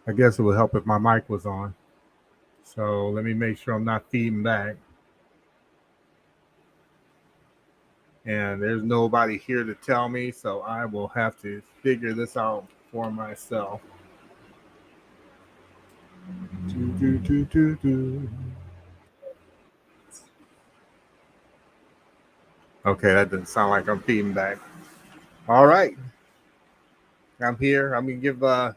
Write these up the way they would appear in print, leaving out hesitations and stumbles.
I guess it would help if my mic was on. So let me make sure I'm not feeding back. And there's nobody here to tell me, so I will have to figure this out for myself. Do, do, do, do, do. Okay, that doesn't sound like I'm feeding back. All right, I'm here. I'm gonna give a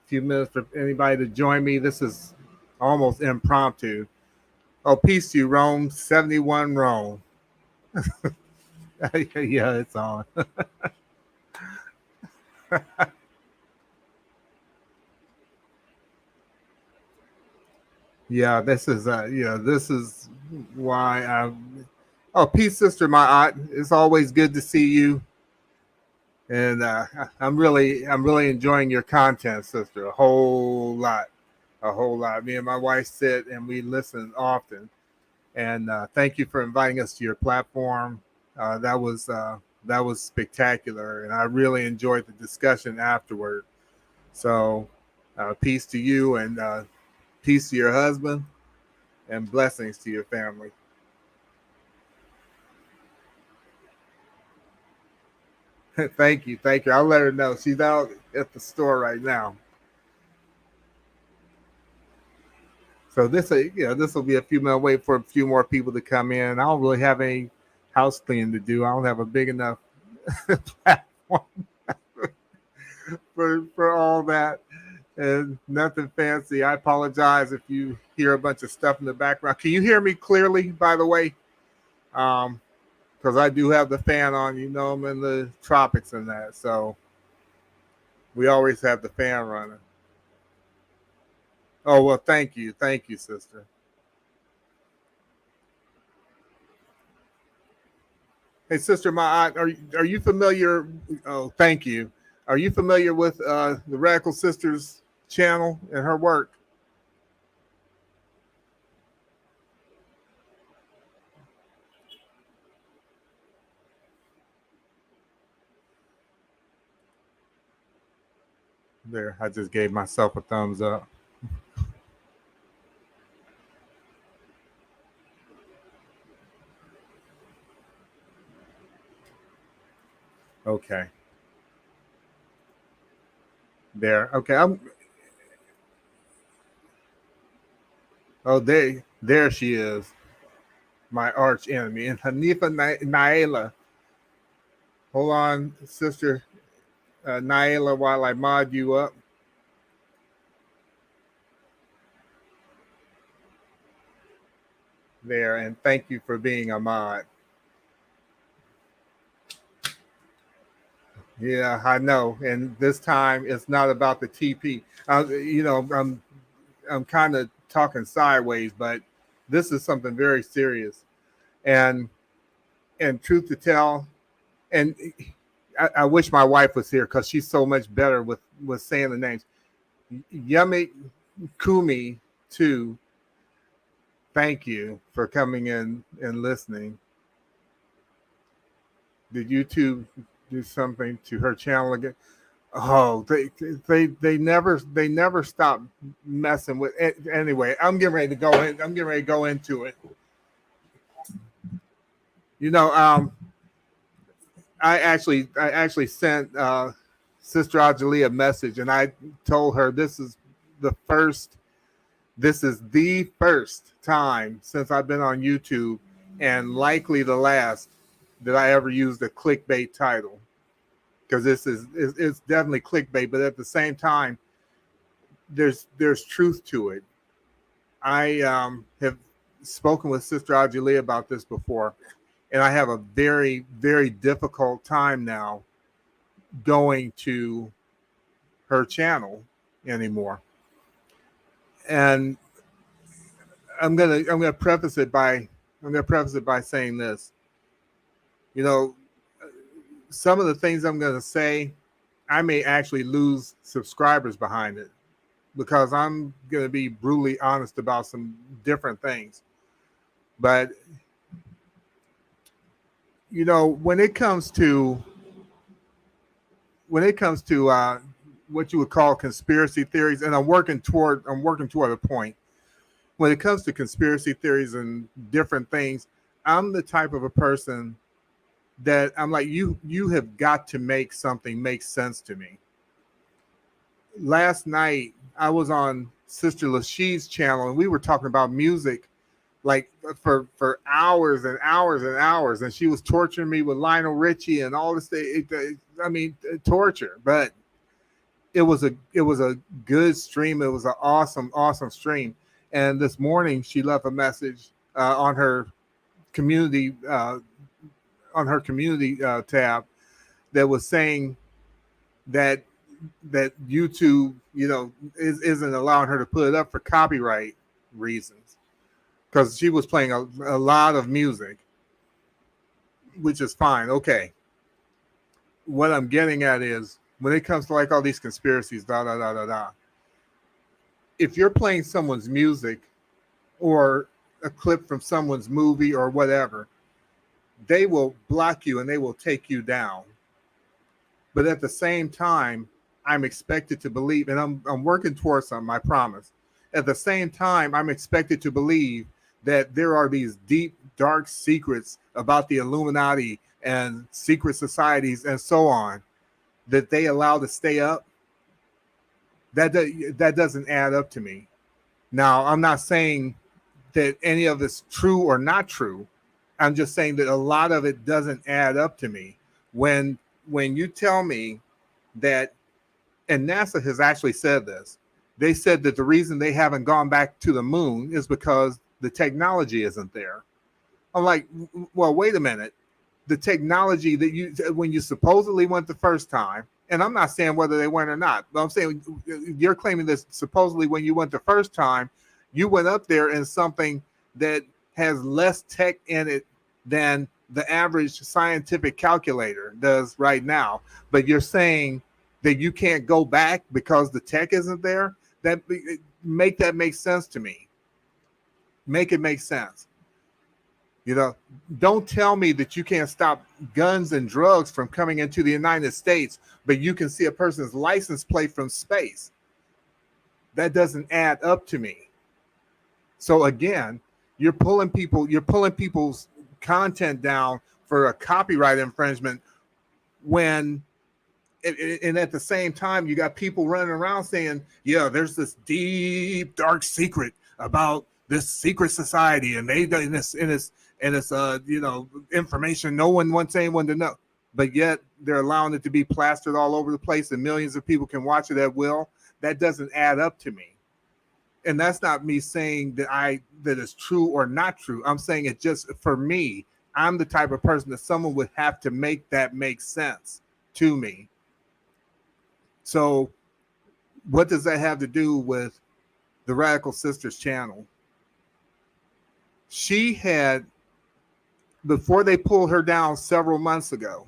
few minutes for anybody to join me. This is almost impromptu. Oh, peace to you, Rome. 71 Rome. Yeah, it's on. Yeah, this is why I. Oh, peace, sister, my aunt. It's always good to see you, and I'm really enjoying your content, sister. A whole lot. Me and my wife sit and we listen often, and thank you for inviting us to your platform. That was spectacular, and I really enjoyed the discussion afterward. So, peace to you, and peace to your husband, and blessings to your family. Thank you. I'll let her know. She's out at the store right now. So this will be a few minutes. Wait for a few more people to come in. I don't really have any house cleaning to do. I don't have a big enough platform for all that, and nothing fancy. I apologize if you hear a bunch of stuff in the background. Can you hear me clearly? By the way, because I do have the fan on. You know, I'm in the tropics and that, so we always have the fan running. Oh well, thank you, sister. Hey, sister, are you familiar? Oh, thank you. Are you familiar with the Radical Sisters channel and her work? There, I just gave myself a thumbs up. Okay, there. Okay, I'm. Oh, there she is, my arch enemy, and Hanifa Naila. Hold on, sister Naila, while I mod you up. There, and thank you for being a mod. Yeah, I know. And this time it's not about the TP. I'm kind of talking sideways, but this is something very serious. And truth to tell, and I wish my wife was here because she's so much better with saying the names. Yummy Kumi too. Thank you for coming in and listening. Did YouTube do something to her channel again? Oh, they never stop messing with it. Anyway, I'm getting ready to go in. I'm getting ready to go into it. You know, I actually sent Sister Ajali a message, and I told her this is the first time since I've been on YouTube, and likely the last that I ever used a clickbait title, because it's definitely clickbait, but at the same time, there's truth to it. I have spoken with Sister Ajali about this before, and I have a very difficult time now going to her channel anymore. And I'm gonna preface it by saying this. You know, some of the things I'm gonna say, I may actually lose subscribers behind it because I'm gonna be brutally honest about some different things. But you know, when it comes to what you would call conspiracy theories, and I'm working toward a point. When it comes to conspiracy theories and different things, I'm the type of a person that I'm like, you have got to make something make sense to me. Last night I was on Sister Lashid's channel and we were talking about music like for hours and hours and hours, and she was torturing me with Lionel Richie and all this. I mean, torture, but it was a good stream. It was an awesome stream. And this morning she left a message community on her community tab that was saying that YouTube, isn't allowing her to put it up for copyright reasons because she was playing a lot of music, which is fine. Okay. What I'm getting at is when it comes to like all these conspiracies, if you're playing someone's music or a clip from someone's movie or whatever, they will block you and they will take you down. But at the same time, I'm expected to believe, and I'm working towards something, I promise. At the same time, I'm expected to believe that there are these deep, dark secrets about the Illuminati and secret societies and so on that they allow to stay up. That doesn't add up to me. Now, I'm not saying that any of it's true or not true. I'm just saying that a lot of it doesn't add up to me. When you tell me that, and NASA has actually said this, they said that the reason they haven't gone back to the moon is because the technology isn't there. I'm like, well, wait a minute. The technology that when you supposedly went the first time, and I'm not saying whether they went or not, but I'm saying you're claiming that supposedly when you went the first time, you went up there in something that has less tech in it than the average scientific calculator does right now. But you're saying that you can't go back because the tech isn't there? That make sense to me. Make it make sense. Don't tell me that you can't stop guns and drugs from coming into the United States, but you can see a person's license plate from space. That doesn't add up to me. So again, you're pulling people's content down for a copyright infringement when, and at the same time, you got people running around saying, yeah, there's this deep, dark secret about this secret society, and they done this, and it's information no one wants anyone to know. But yet they're allowing it to be plastered all over the place, and millions of people can watch it at will. That doesn't add up to me. And that's not me saying that it's true or not true. I'm saying it just, for me, I'm the type of person that someone would have to make that make sense to me. So what does that have to do with the Radical Sisters channel? She had, before they pulled her down several months ago,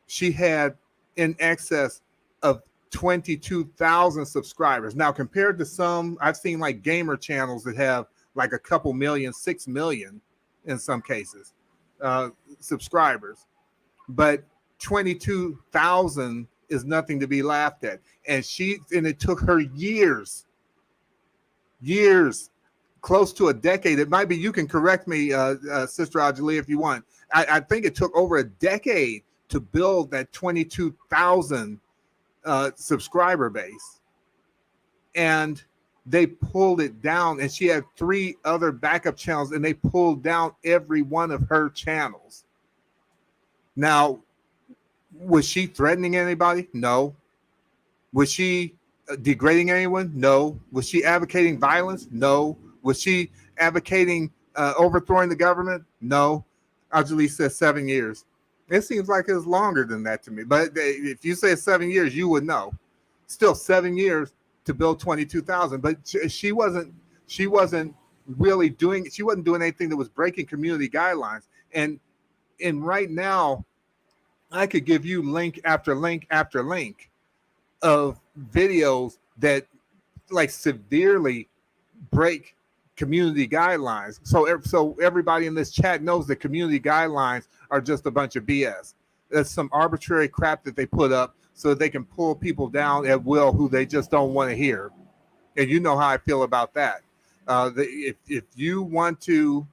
she had in excess of 22,000 subscribers. Now, compared to some, I've seen like gamer channels that have like a couple million, 6 million in some cases, subscribers. But 22,000 is nothing to be laughed at. And it took her years, close to a decade. It might be, you can correct me, Sister Ajali, if you want. I think it took over a decade to build that 22,000 subscriber base. And they pulled it down, and she had 3 other backup channels, and they pulled down every one of her channels. Now, was she threatening anybody? No. Was she degrading anyone? No. Was she advocating violence? No. Was she advocating overthrowing the government? No. Ajali says 7 years. It seems like it's longer than that to me. But if you say 7 years, you would know. Still 7 years to build 22,000. But she wasn't really doing. She wasn't doing anything that was breaking community guidelines. And right now, I could give you link after link after link of videos that like severely break community guidelines. So everybody in this chat knows that community guidelines are just a bunch of BS. That's some arbitrary crap that they put up so they can pull people down at will who they just don't want to hear. And you know how I feel about that. If you want to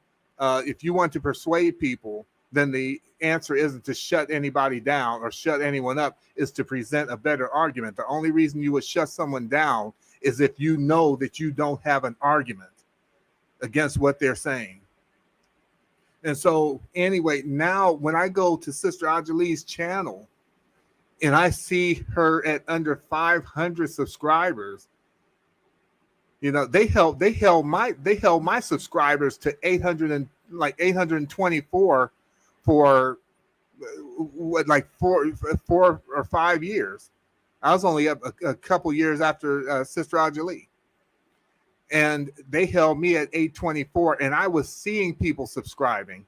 persuade people, then the answer isn't to shut anybody down or shut anyone up, is to present a better argument. The only reason you would shut someone down is if you know that you don't have an argument against what they're saying. And so anyway, now when I go to Sister Ajali's channel and I see her at under 500 subscribers, you know, they held my subscribers to 824 for what, like 4 or 5 years. I was only up a couple years after Sister Ajali, and they held me at 824, and I was seeing people subscribing,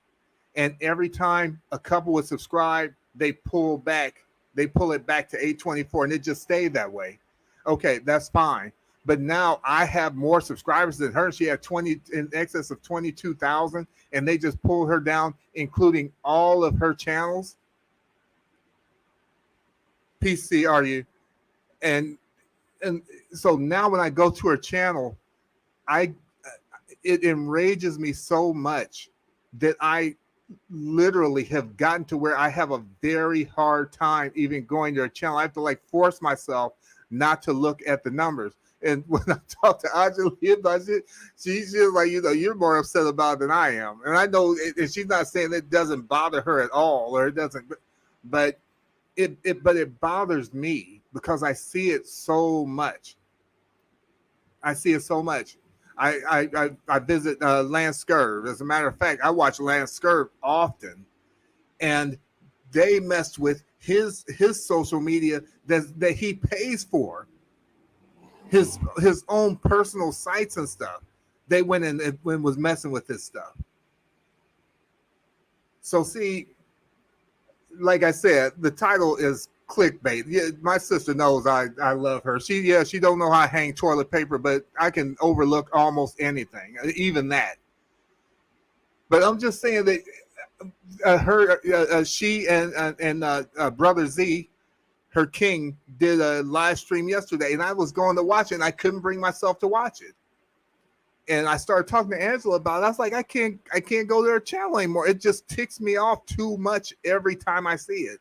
and every time a couple would subscribe, they pull it back to 824, and it just stayed that way. Okay, that's fine. But now I have more subscribers than her. She had in excess of 22,000, and they just pulled her down, including all of her channels. PCRU. And so now when I go to her channel, it enrages me so much that I literally have gotten to where I have a very hard time even going to her channel. I have to like force myself not to look at the numbers. And when I talk to Ajali about it, she's just like, you know, you're more upset about it than I am. And I know, and she's not saying it doesn't bother her at all, or it doesn't, but it bothers me because I see it so much. I see it so much. I visit Lance Scurv. As a matter of fact, I watch Lance Scurv often, and they messed with his social media that he pays for. His own personal sites and stuff. They went in and was messing with this stuff. So see, like I said, the title is clickbait. Yeah, my sister knows I love her. She don't know how to hang toilet paper, but I can overlook almost anything, even that. But I'm just saying that she and Brother Z, her king, did a live stream yesterday, and I was going to watch it, and I couldn't bring myself to watch it. And I started talking to Angela about it. I was like, I can't go to her channel anymore. It just ticks me off too much every time I see it,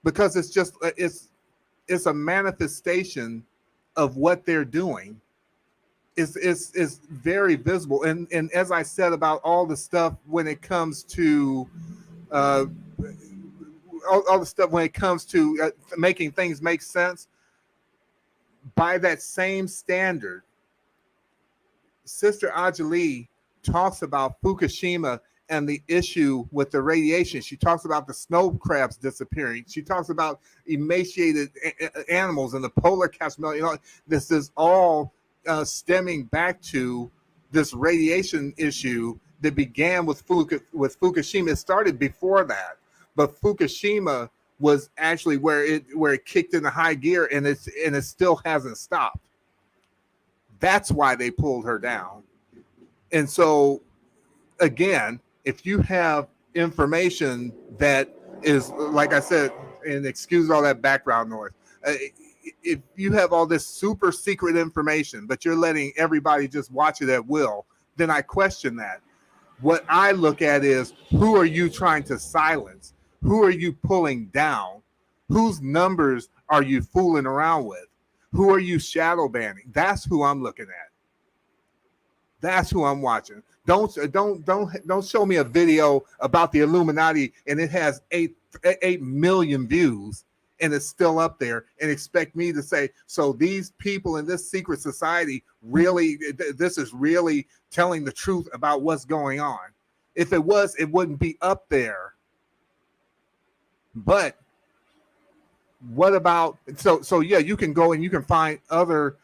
because it's a manifestation of what they're doing. It's very visible. And as I said about all the stuff when it comes to all the stuff when it comes to making things make sense, by that same standard, Sister Ajali talks about Fukushima and the issue with the radiation. She talks about the snow crabs disappearing. She talks about emaciated animals and the polar caps melting. You know, this is all stemming back to this radiation issue that began with Fukushima. It started before that, but Fukushima was actually where it kicked into high gear, and it still hasn't stopped. That's why they pulled her down. And so, again, if you have information that is, like I said, and excuse all that background noise, if you have all this super secret information, but you're letting everybody just watch it at will, then I question that. What I look at is, who are you trying to silence? Who are you pulling down? Whose numbers are you fooling around with? Who are you shadow banning? That's who I'm looking at. That's who I'm watching. Don't show me a video about the Illuminati and it has 8 million views and it's still up there, and expect me to say, so these people in this secret society really, this is really telling the truth about what's going on. If it was, it wouldn't be up there. But what about, so yeah, you can go and you can find other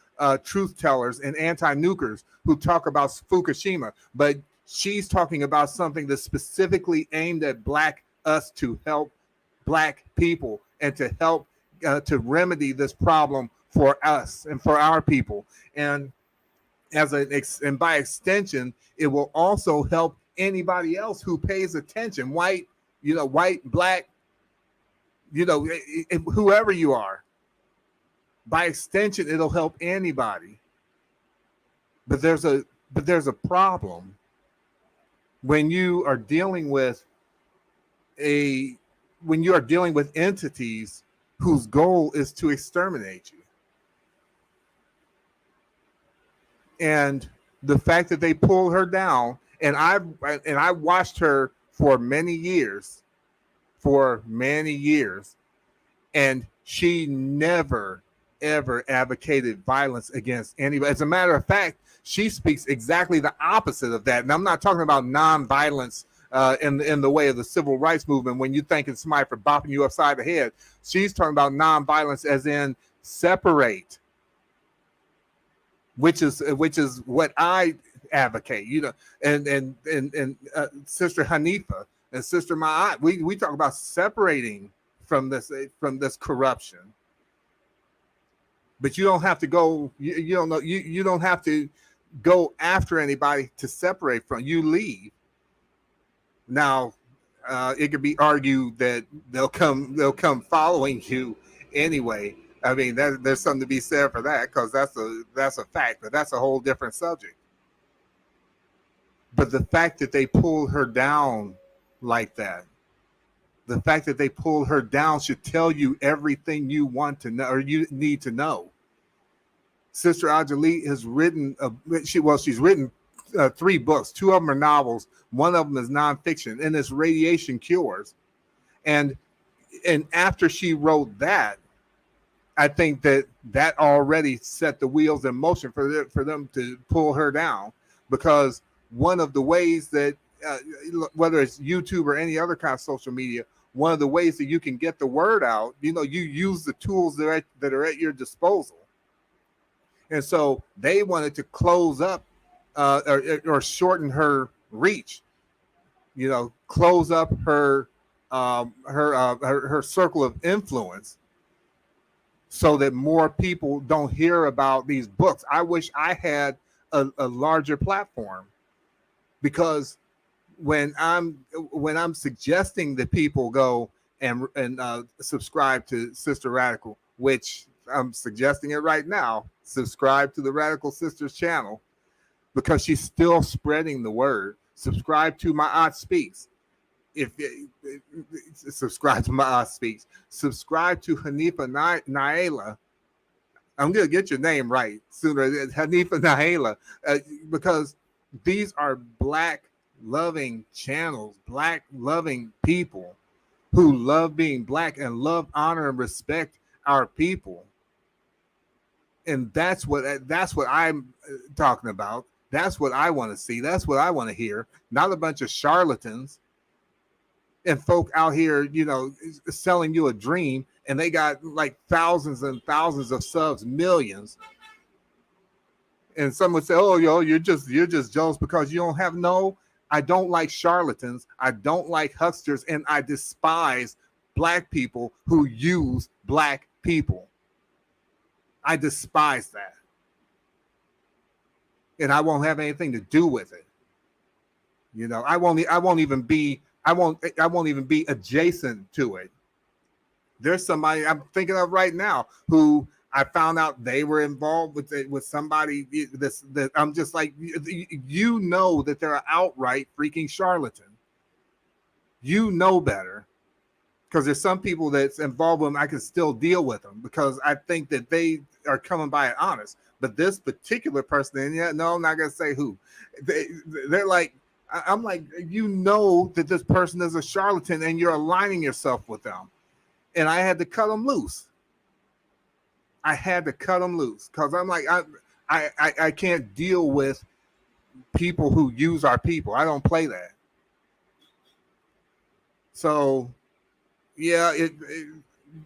truth tellers and anti-nukers who talk about Fukushima, but she's talking about something that's specifically aimed at us to help Black people and to help to remedy this problem for us and for our people. And and by extension, it will also help anybody else who pays attention, white, Black, whoever you are. By extension, it'll help anybody. But there's a problem when you are dealing with a when you are dealing with entities whose goal is to exterminate you. And the fact that they pulled her down, I watched her for many years, and she never ever advocated violence against anybody. As a matter of fact, she speaks exactly the opposite of that. And I'm not talking about nonviolence in the way of the civil rights movement. When you thanking somebody for bopping you upside the head, she's talking about nonviolence as in separate, which is what I advocate. And Sister Hanifa and Sister Ma'at, we talk about separating from this corruption. But you don't have to go. You don't know. You don't have to go after anybody to separate from. You leave. Now, it could be argued that they'll come following you anyway. I mean, there's something to be said for that, because that's a fact, but that's a whole different subject. But the fact that they pulled her down like that, the fact that they pulled her down should tell you everything you want to know or you need to know. Sister Ajalit has written she's written 3 books. 2 of them are novels. One of them is nonfiction, and it's Radiation Cures. And after she wrote that, I think that already set the wheels in motion for them to pull her down, because one of the ways that whether it's YouTube or any other kind of social media, one of the ways that you can get the word out, you use the tools that are at your disposal. And so they wanted to close up or shorten her reach, close up her circle of influence, so that more people don't hear about these books. I wish I had a larger platform, because when I'm suggesting that people go and subscribe to Sister Radical, which I'm suggesting it right now, subscribe to the Radical Sisters channel, because she's still spreading the word. Subscribe to My Aunt Speaks. Subscribe to My Aunt Speaks. Subscribe to Hanifa Naila. I'm gonna get your name right sooner. Hanifa Naila, because these are Black loving channels, Black loving people who love being Black and love, honor, and respect our people. And that's what I'm talking about. That's what I want to see. That's what I want to hear. Not a bunch of charlatans and folk out here, selling you a dream, and they got like thousands and thousands of subs, millions. And some would say, "Oh, you're just jealous because you don't have." No, I don't like charlatans. I don't like hucksters, and I despise Black people who use Black people. I despise that. And I won't have anything to do with it. I won't even be adjacent to it. There's somebody I'm thinking of right now who I found out they were involved with somebody that I'm just like, that they're an outright freaking charlatan. Better. Because there's some people that's involved with them, I can still deal with them because I think that they are coming by it honest. But this particular person, and no, I'm not gonna say who. They're like, I'm like, that this person is a charlatan, and you're aligning yourself with them. And I had to cut them loose. Because I'm like, I can't deal with people who use our people. I don't play that. So, yeah,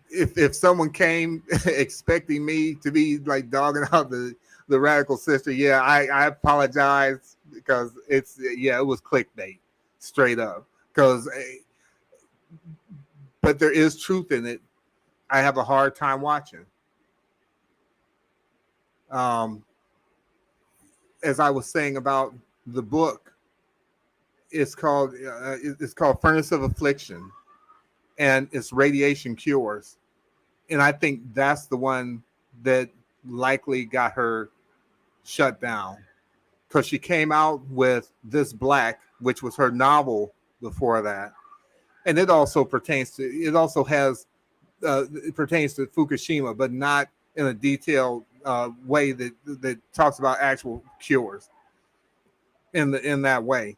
if someone came expecting me to be like dogging out the Radical Sister, yeah, I apologize, because it was clickbait, straight up. But there is truth in it. I have a hard time watching. As I was saying about the book, it's called Furnace of Affliction, and it's Radiation Cures. And I think that's the one that likely got her shut down, because she came out with This Black, which was her novel before that, and it also has it pertains to Fukushima, but not in a detailed way that talks about actual cures in that way.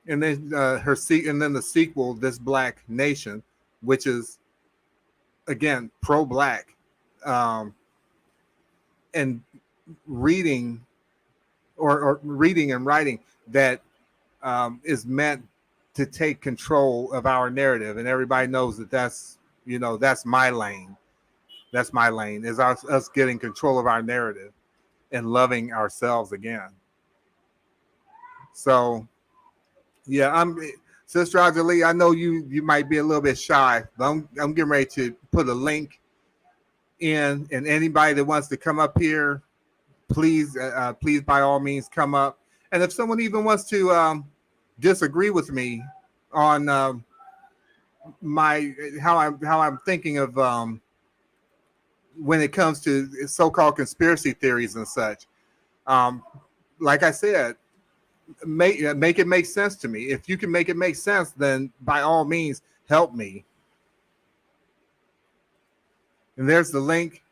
And then and then the sequel, This Black Nation, which is again pro-black, um, and reading or reading and writing that is meant to take control of our narrative, and everybody knows that that's my lane. That's my lane, is us getting control of our narrative and loving ourselves again. So yeah, I'm Sister Ajalee. I know you might be a little bit shy, but I'm getting ready to put a link in, and anybody that wants to come up here, please by all means come up. And if someone even wants to disagree with me on my how I'm thinking of when it comes to so-called conspiracy theories and such, um, like I said, make it make sense to me. If you can make it make sense, then by all means help me. And there's the link.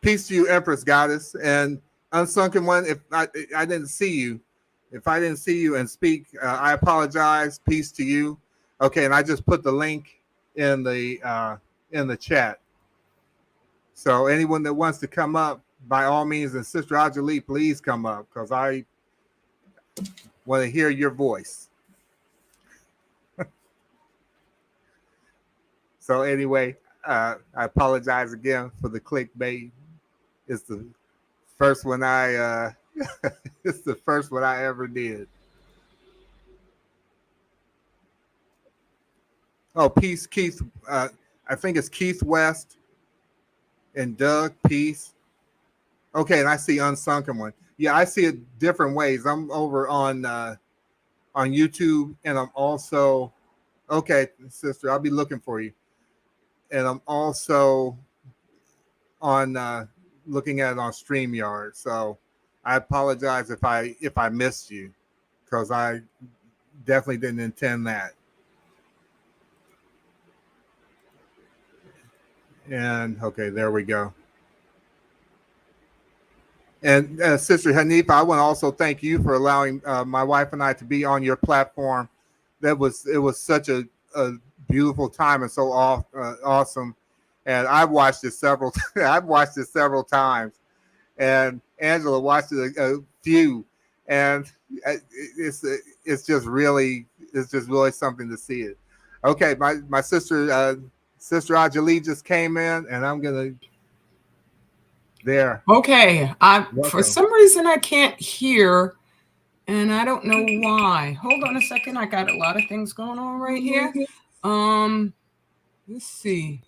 Peace to you, Empress Goddess. And Unsunken One, if I didn't see you, if I didn't see you and speak, I apologize. Peace to you. Okay, and I just put the link in the chat. So anyone that wants to come up, by all means, and Sister Ajalee, please come up, because I want to hear your voice. So anyway, I apologize again for the clickbait. It's the first one it's the first one I ever did. Oh, peace, Keith. I think it's Keith West and Doug. Peace. Okay, and I see Unsunken One. Yeah, I see it different ways. I'm over on YouTube, and I'm also okay, sister. I'll be looking for you, and I'm also on looking at it on StreamYard. So I apologize if I missed you, because I definitely didn't intend that. And okay, there we go. And Sister Hanifa, I want to also thank you for allowing my wife and I to be on your platform. It was such a beautiful time and so awesome. And I've watched it several I've watched it several times. And Angela watched it a few, and it's just really something to see it. Okay, my sister Sister Ajalee just came in, and I'm gonna there. Okay, for Welcome. some reason I can't hear, and I don't know why. Hold on a second. I got a lot of things going on right here. Let's see.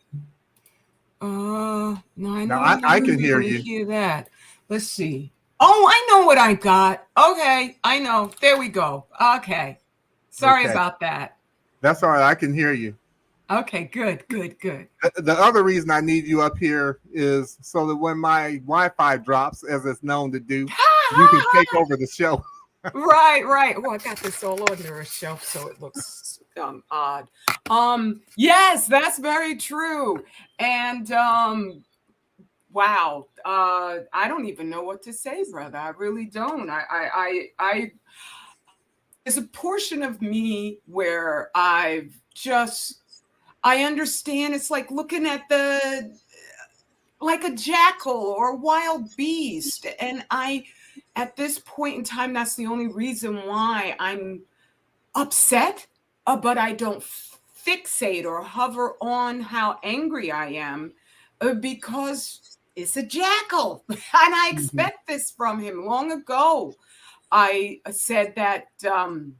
No, I Now know I I want can to be hear able to you. hear that. Let's see. Oh, I know what I got. Okay, I know. There we go. Okay. Sorry Okay, about that. that's all right. I can hear you. Okay, good, good, good. The other reason I need you up here is so that when my Wi-Fi drops, as it's known to do, you can take over the show. Right, right. Oh, I got this all on the shelf, so it looks odd. Yes, that's very true. And wow, I don't even know what to say, brother. I really don't. There's a portion of me where I understand. It's like looking at like a jackal or a wild beast. And at this point in time, that's the only reason why I'm upset, but I don't fixate or hover on how angry I am, because it's a jackal. And I expect this from him. Long ago, I said that, and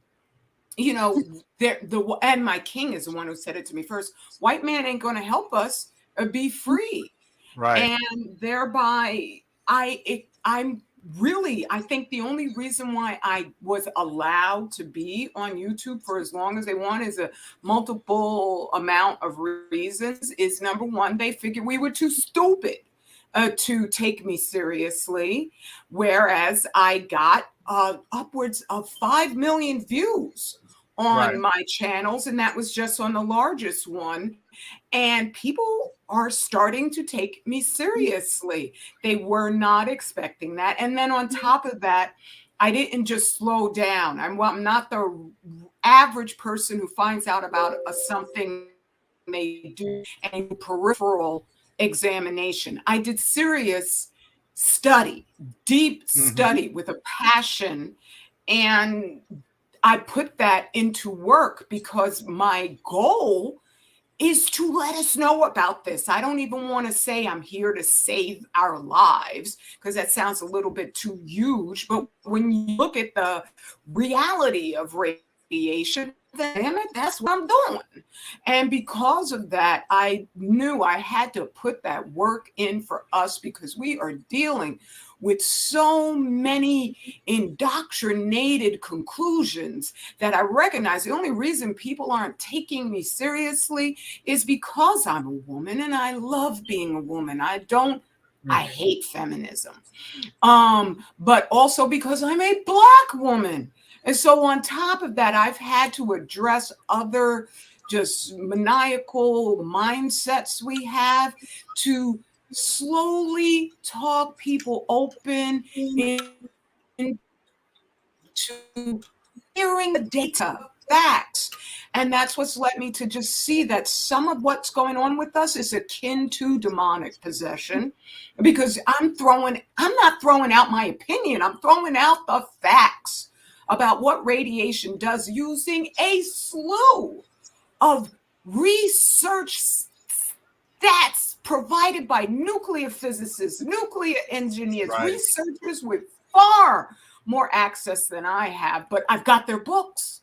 my king is the one who said it to me first. White man ain't going to help us be free. Right. And thereby I think the only reason why I was allowed to be on YouTube for as long as they want is a multiple amount of reasons. Is number one, they figured we were too stupid. to take me seriously, whereas I got upwards of 5 million views on Right. my channels, and that was just on the largest one. And people are starting to take me seriously. They were not expecting that. And then on top of that, I didn't just slow down. I'm not the average person who finds out about something they do and peripheral examination. I did serious study, deep Mm-hmm. study with a passion, and I put that into work because my goal is to let us know about this. I don't even want to say I'm here to save our lives because that sounds a little bit too huge. But when you look at the reality of radiation, damn it, that's what I'm doing. And because of that, I knew I had to put that work in for us because we are dealing with so many indoctrinated conclusions that I recognize the only reason people aren't taking me seriously is because I'm a woman and I love being a woman. I hate feminism. But also because I'm a Black woman. And so on top of that, I've had to address other just maniacal mindsets we have to slowly talk people open into hearing the data, facts. And that's what's led me to just see that some of what's going on with us is akin to demonic possession. Because I'm not throwing out my opinion, I'm throwing out the facts about what radiation does using a slew of research stats provided by nuclear physicists, nuclear engineers, Right. researchers with far more access than I have, but I've got their books.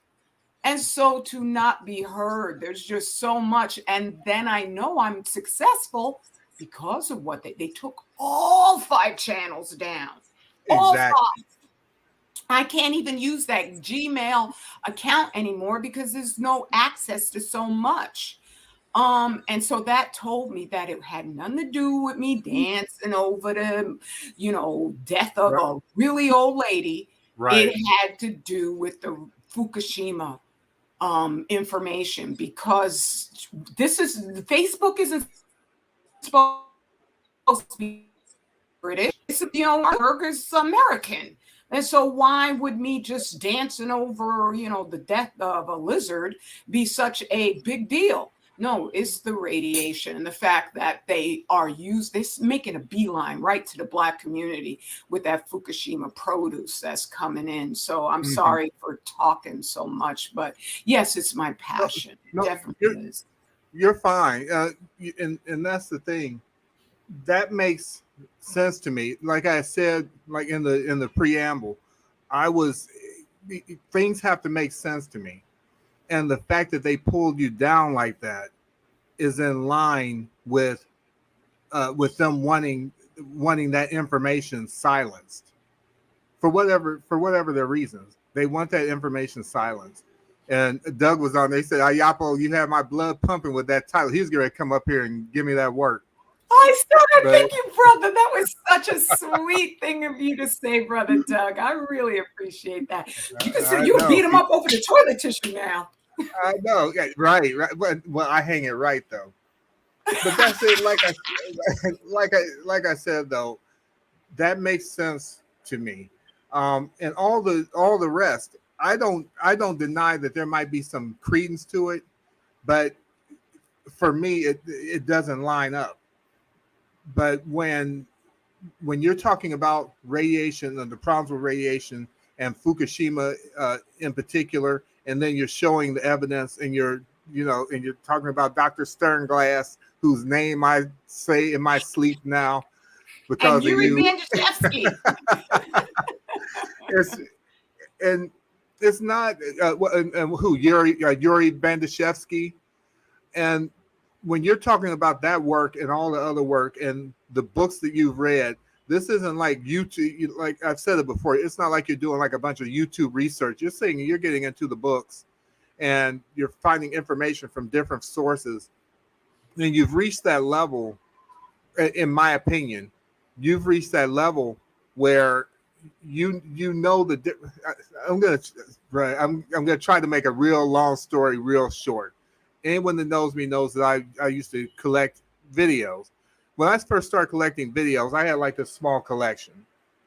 And so to not be heard, there's just so much. And then I know I'm successful because of what they took all 5 channels down. All Exactly. 5. I can't even use that Gmail account anymore because there's no access to so much. And so that told me that it had nothing to do with me dancing over the, death of Right. a really old lady. It Right. had to do with the Fukushima information because Facebook isn't supposed to be British. It's Burger's American. And so why would me just dancing over, the death of a lizard be such a big deal? No, it's the radiation and the fact that they're making a beeline right to the Black community with that Fukushima produce that's coming in. So I'm Mm-hmm. sorry for talking so much, but yes, it's my No, passion. It no, definitely is. you're fine. And that's the thing. That makes sense to me. Like I said, like in the preamble, I was things have to make sense to me, and the fact that they pulled you down like that is in line with them wanting that information silenced for whatever their reasons. They want that information silenced. And Doug was on. They said, "Ayapo, you have my blood pumping with that title." He was going to come up here and give me that work, I started but thinking, brother, that was such a sweet thing of you to say, brother Doug. I really appreciate that. You can say I you beat know. him up over the toilet tissue now. I know. Yeah, right, right. Well, I hang it right though. But that's it. Like I said though, that makes sense to me. And all the rest, I don't deny that there might be some credence to it, but for me, it doesn't line up. But when you're talking about radiation and the problems with radiation and Fukushima in particular, and then you're showing the evidence, and and you're talking about Dr. Sternglass, whose name I say in my sleep now And because of Yuri you. Bandashevsky. It's and it's not and who Yuri Bandashevsky, and when you're talking about that work and all the other work and the books that you've read, this isn't like YouTube. Like I've said it before, it's not like you're doing like a bunch of YouTube research. You're saying you're getting into the books and you're finding information from different sources, and you've reached that level, in my opinion, you've reached that level where you know I'm gonna right, I'm gonna try to make a real long story real short. Anyone that knows me knows that I used to collect videos. When I first started collecting videos, I had like a small collection.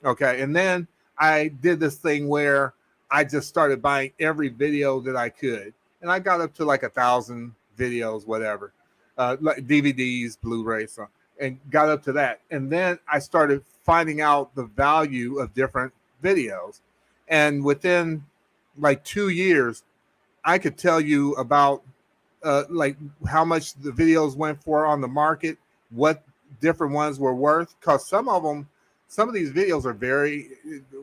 Okay, and then I did this thing where I just started buying every video that I could, and I got up to like 1,000 videos, whatever, like DVDs, Blu-rays, so, and got up to that. And then I started finding out the value of different videos. And within like 2 years, I could tell you about like how much the videos went for on the market, what different ones were worth. Because some of these videos are very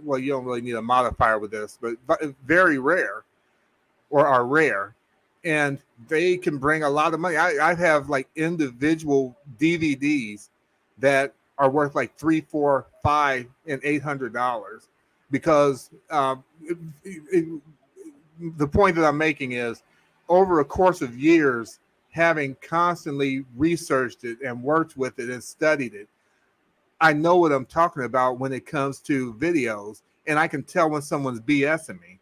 well. You don't really need a modifier with this, but very rare or are rare, and they can bring a lot of money. I have like individual DVDs that are worth like three, four, five, and $800 because the point that I'm making is over a course of years, having constantly researched it and worked with it and studied it, I know what I'm talking about when it comes to videos, and I can tell when someone's BSing me.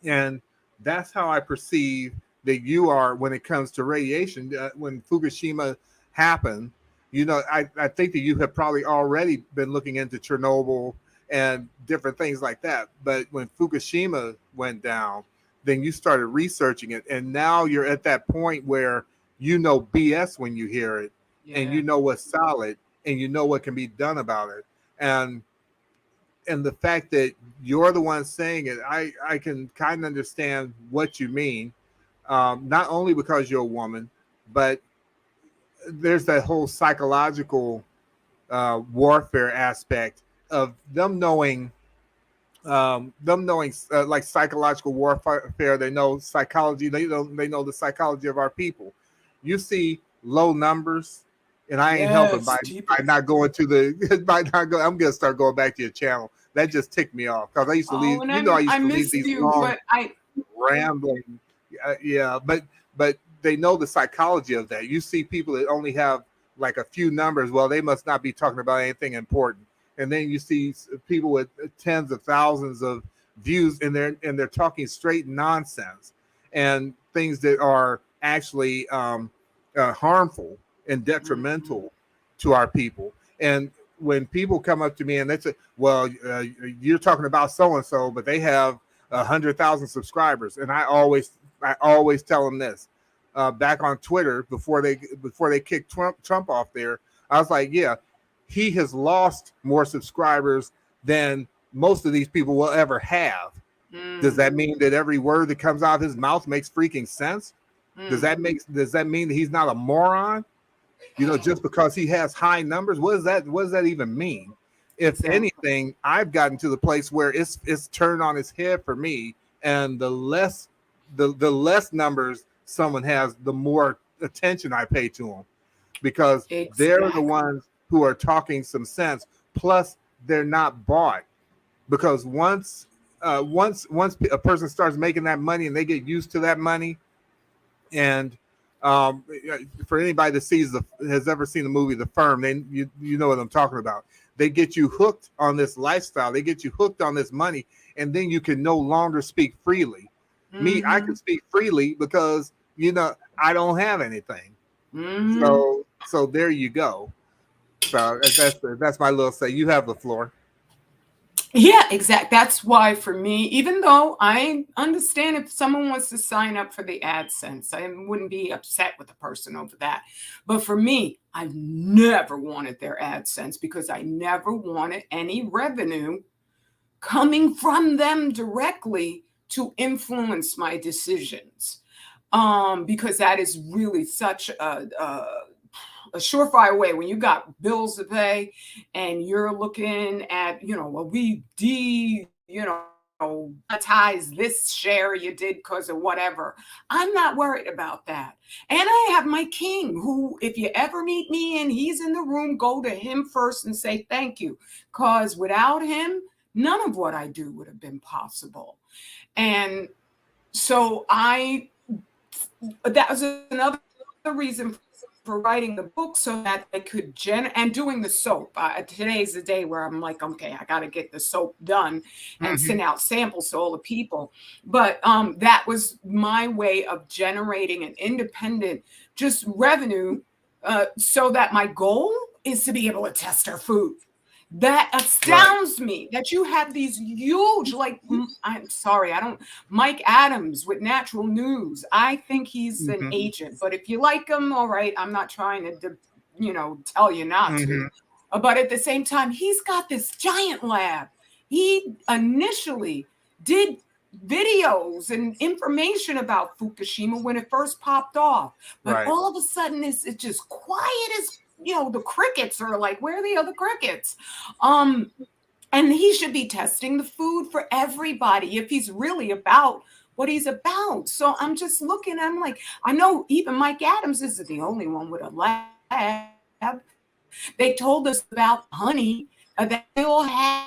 And that's how I perceive that you are when it comes to radiation. When Fukushima happened, I think that you have probably already been looking into Chernobyl and different things like that. But when Fukushima went down, then you started researching it. And now you're at that point where you know BS when you hear it, and Yeah. you know what's solid, and you know what can be done about it. And the fact that you're the one saying it, I can kind of understand what you mean. Not only because you're a woman, but there's that whole psychological warfare aspect of them knowing like psychological warfare. They know psychology. They know the psychology of our people. You see low numbers, and I ain't helping Yes, by people. not going to the by not go. I'm gonna start going back to your channel. That just ticked me off because I used to Oh, leave. and I I used to leave missed these you, long but I rambling. Yeah, but they know the psychology of that. You see people that only have like a few numbers. Well, they must not be talking about anything important. And then you see people with tens of thousands of views, and they're talking straight nonsense and things that are actually harmful and Mhm. detrimental to our people. And when people come up to me and they say, "Well, you're talking about so and so, but they have 100,000 subscribers," and I always tell them this. Back on Twitter before they kicked Trump off there, I was like, "Yeah, he has lost more subscribers than most of these people will ever have." Does Mm, that mean that every word that comes out of his mouth makes freaking sense? mm. Does that mean that he's not a moron? Just because he has high numbers, what does that even mean? If Exactly. anything, I've gotten to the place where it's turned on its head for me, and the less numbers someone has, the more attention I pay to them, because they're the Exactly. ones who are talking some sense. Plus, they're not bought, because once a person starts making that money and they get used to that money, and for anybody that has ever seen the movie The Firm, you know what I'm talking about. They get you hooked on this lifestyle. They get you hooked on this money, and then you can no longer speak freely. Me, I can Mhm. speak freely because I don't have anything. Mhm. So there you go. So that's my little say. You have the floor. Yeah, exact. That's why for me, even though I understand if someone wants to sign up for the AdSense, I wouldn't be upset with the person over that. But for me, I've never wanted their AdSense because I never wanted any revenue coming from them directly to influence my decisions. Because that is really such a surefire way when you got bills to pay and you're looking at, well, monetize this share you did because of whatever. I'm not worried about that. And I have my king who, if you ever meet me and he's in the room, go to him first and say thank you. Because without him, none of what I do would have been possible. And so that was another reason for writing the book so that I could and doing the soap. Today's the day where I'm like, okay, I got to get the soap done and send out samples to all the people. But that was my way of generating an independent just revenue, so that my goal is to be able to test our food. That astounds me that you have these huge, like, I'm sorry, I don't, Mike Adams with Natural News. I think he's an agent, but if you like him, all right, I'm not trying to, tell you not to. But at the same time, he's got this giant lab. He initially did videos and information about Fukushima when it first popped off. But all of a sudden, it's just quiet as the crickets are like, where are the other crickets? And he should be testing the food for everybody if he's really about what he's about. So I'm just looking, I'm like, I know even Mike Adams isn't the only one with a lab. They told us about honey that they all had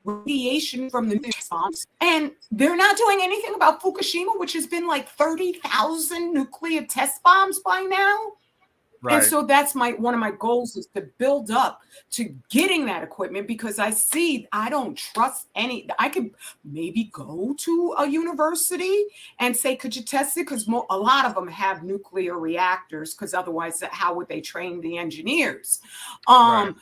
radiation from the bombs, and they're not doing anything about Fukushima, which has been like 30,000 nuclear test bombs by now. And so that's one of my goals is to build up to getting that equipment, because I don't trust any. I could maybe go to a university and say, could you test it? Because a lot of them have nuclear reactors, because otherwise how would they train the engineers? But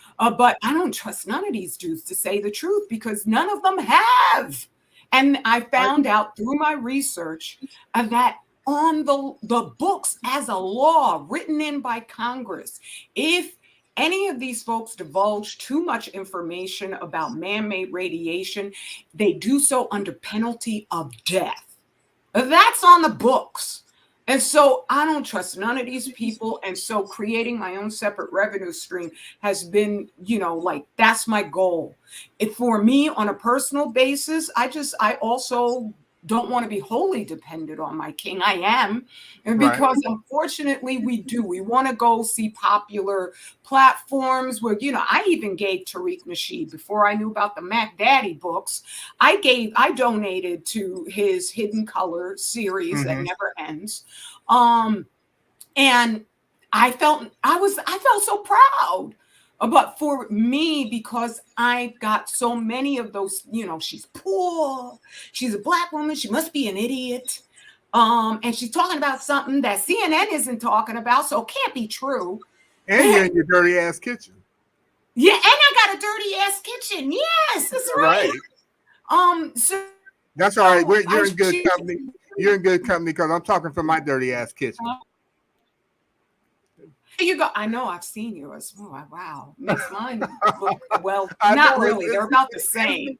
I don't trust none of these dudes, to say the truth, because none of them have. And I found out through my research that on the books as a law written in by Congress, if any of these folks divulge too much information about man-made radiation, they do so under penalty of death. That's on the books. And so I don't trust none of these people. And so creating my own separate revenue stream has been, like, that's my goal. For me, on a personal basis, I also don't want to be wholly dependent on my king. I am, and because unfortunately we want to go see popular platforms where, I even gave Tariq Nasheed, before I knew about the Mac Daddy books, I donated to his Hidden Color series that never ends. And I felt so proud. But for me, because I got so many of those, she's poor, she's a Black woman, she must be an idiot. And she's talking about something that CNN isn't talking about, so it can't be true. And you're in your dirty ass kitchen. Yeah, and I got a dirty ass kitchen. Yes, that's right. So that's all right. You're in good company. You're in good company, because I'm talking from my dirty ass kitchen. You go. I know. I've seen yours. Oh, wow. Makes mine look, well, not really. They're about the same.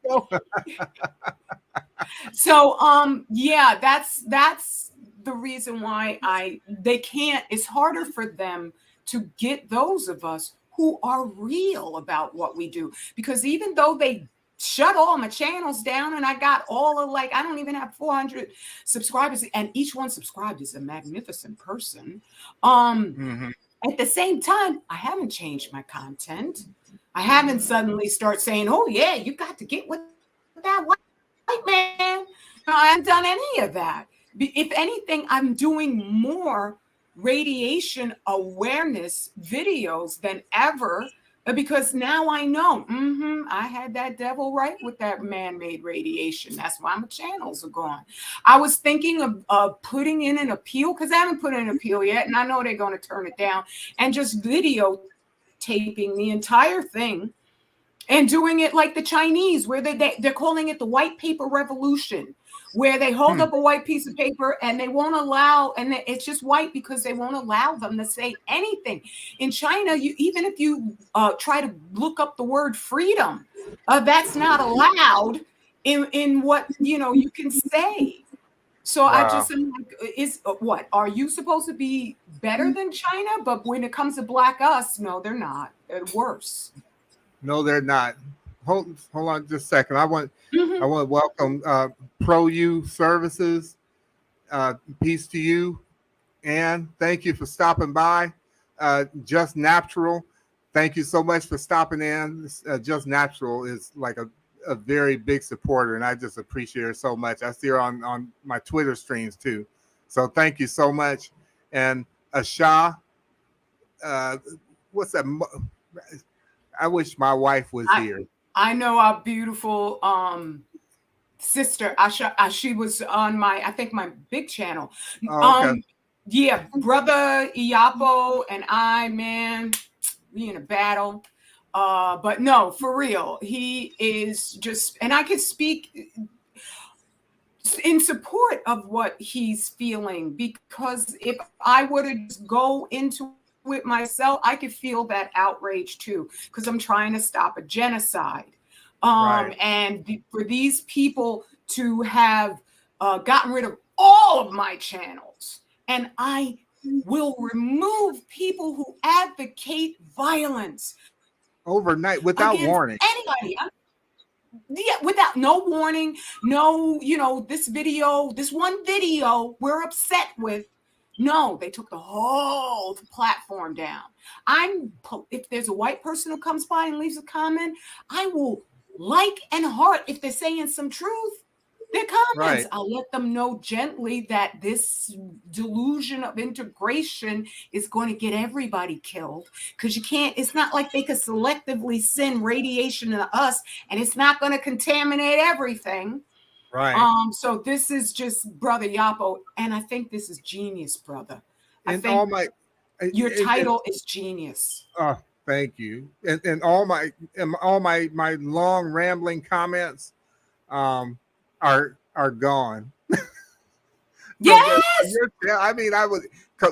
So, yeah, that's the reason why they can't. It's harder for them to get those of us who are real about what we do, because even though they shut all my channels down and I got all of, like, I don't even have 400 subscribers, and each one subscribed is a magnificent person. At the same time, I haven't changed my content. I haven't suddenly start saying, oh, yeah, you got to get with that white man. No, I haven't done any of that. If anything, I'm doing more radiation awareness videos than ever, because now I know, I had that devil right with that man-made radiation. That's why my channels are gone. I was thinking of putting in an appeal, because I haven't put in an appeal yet, and I know they're going to turn it down, and just videotaping the entire thing and doing it like the Chinese, where they're calling it the white paper revolution, where they hold up a white piece of paper and they won't allow, and it's just white because they won't allow them to say anything. In China, even if you try to look up the word freedom, that's not allowed in what you can say. So I just am like, what are you supposed to be better than China? But when it comes to Black us, no, they're not. They're worse. No, they're not. Hold on just a second. I want to welcome Pro U Services. Peace to you, and thank you for stopping by. Just Natural, thank you so much for stopping in. Just Natural is like a very big supporter, and I just appreciate her so much. I see her on my Twitter streams too. So thank you so much. and Asha. Uh, what's that? I wish my wife was here. I know our beautiful sister Asha. She was on my, I think, my big channel. Oh, okay. Yeah, brother Iapo and I, man, we in a battle. But no, for real, he is just, and I could speak in support of what he's feeling, because if I were to just go into it myself, I could feel that outrage too, because I'm trying to stop a genocide. Right. And for these people to have gotten rid of all of my channels, and I will remove people who advocate violence Overnight, without against warning. anybody. Yeah, without no warning, no, this one video we're upset with. No, they took the whole platform down. If there's a white person who comes by and leaves a comment, I will like and heart if they're saying some truth. Their comments, Right. I'll let them know gently that this delusion of integration is going to get everybody killed, because you can't, it's not like they could selectively send radiation to us and it's not going to contaminate everything. Right. So this is just Brother Yapo, and I think this is genius, brother. I And think all my your title is genius. oh, thank you. And all my long rambling comments are gone. Yes. Yeah, I mean, I was,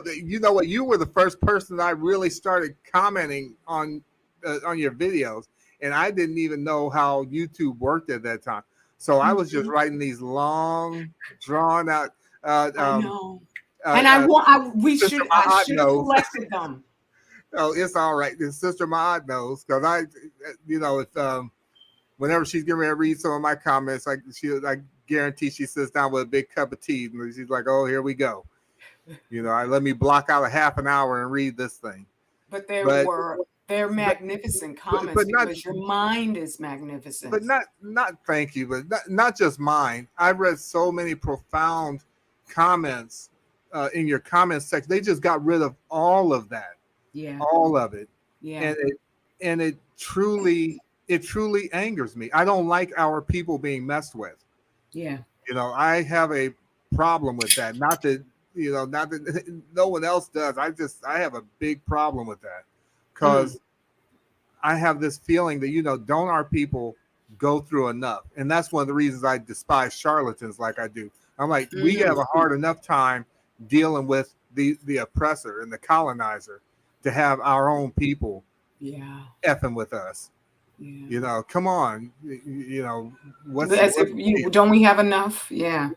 you know what? You were the first person that I really started commenting on your videos, and I didn't even know how YouTube worked at that time. So I was just writing these long, drawn out. I know, and I should have collected them. Oh, it's all right. This Sister Maad knows, because if whenever she's getting ready to read some of my comments, I guarantee she sits down with a big cup of tea and she's like, "Oh, here we go." Let me block out a half an hour and read this thing. But they're magnificent comments, because your mind is magnificent. But not thank you, but not just mine. I've read so many profound comments in your comments section. They just got rid of all of that. Yeah. All of it. Yeah. And it truly angers me. I don't like our people being messed with. Yeah. I have a problem with that. Not that no one else does. I have a big problem with that, because I have this feeling that, don't our people go through enough? And that's one of the reasons I despise charlatans like I do. I'm like, we have a hard enough time dealing with the oppressor and the colonizer, to have our own people effing with us. Yeah. Come on. Don't we have enough? Yeah.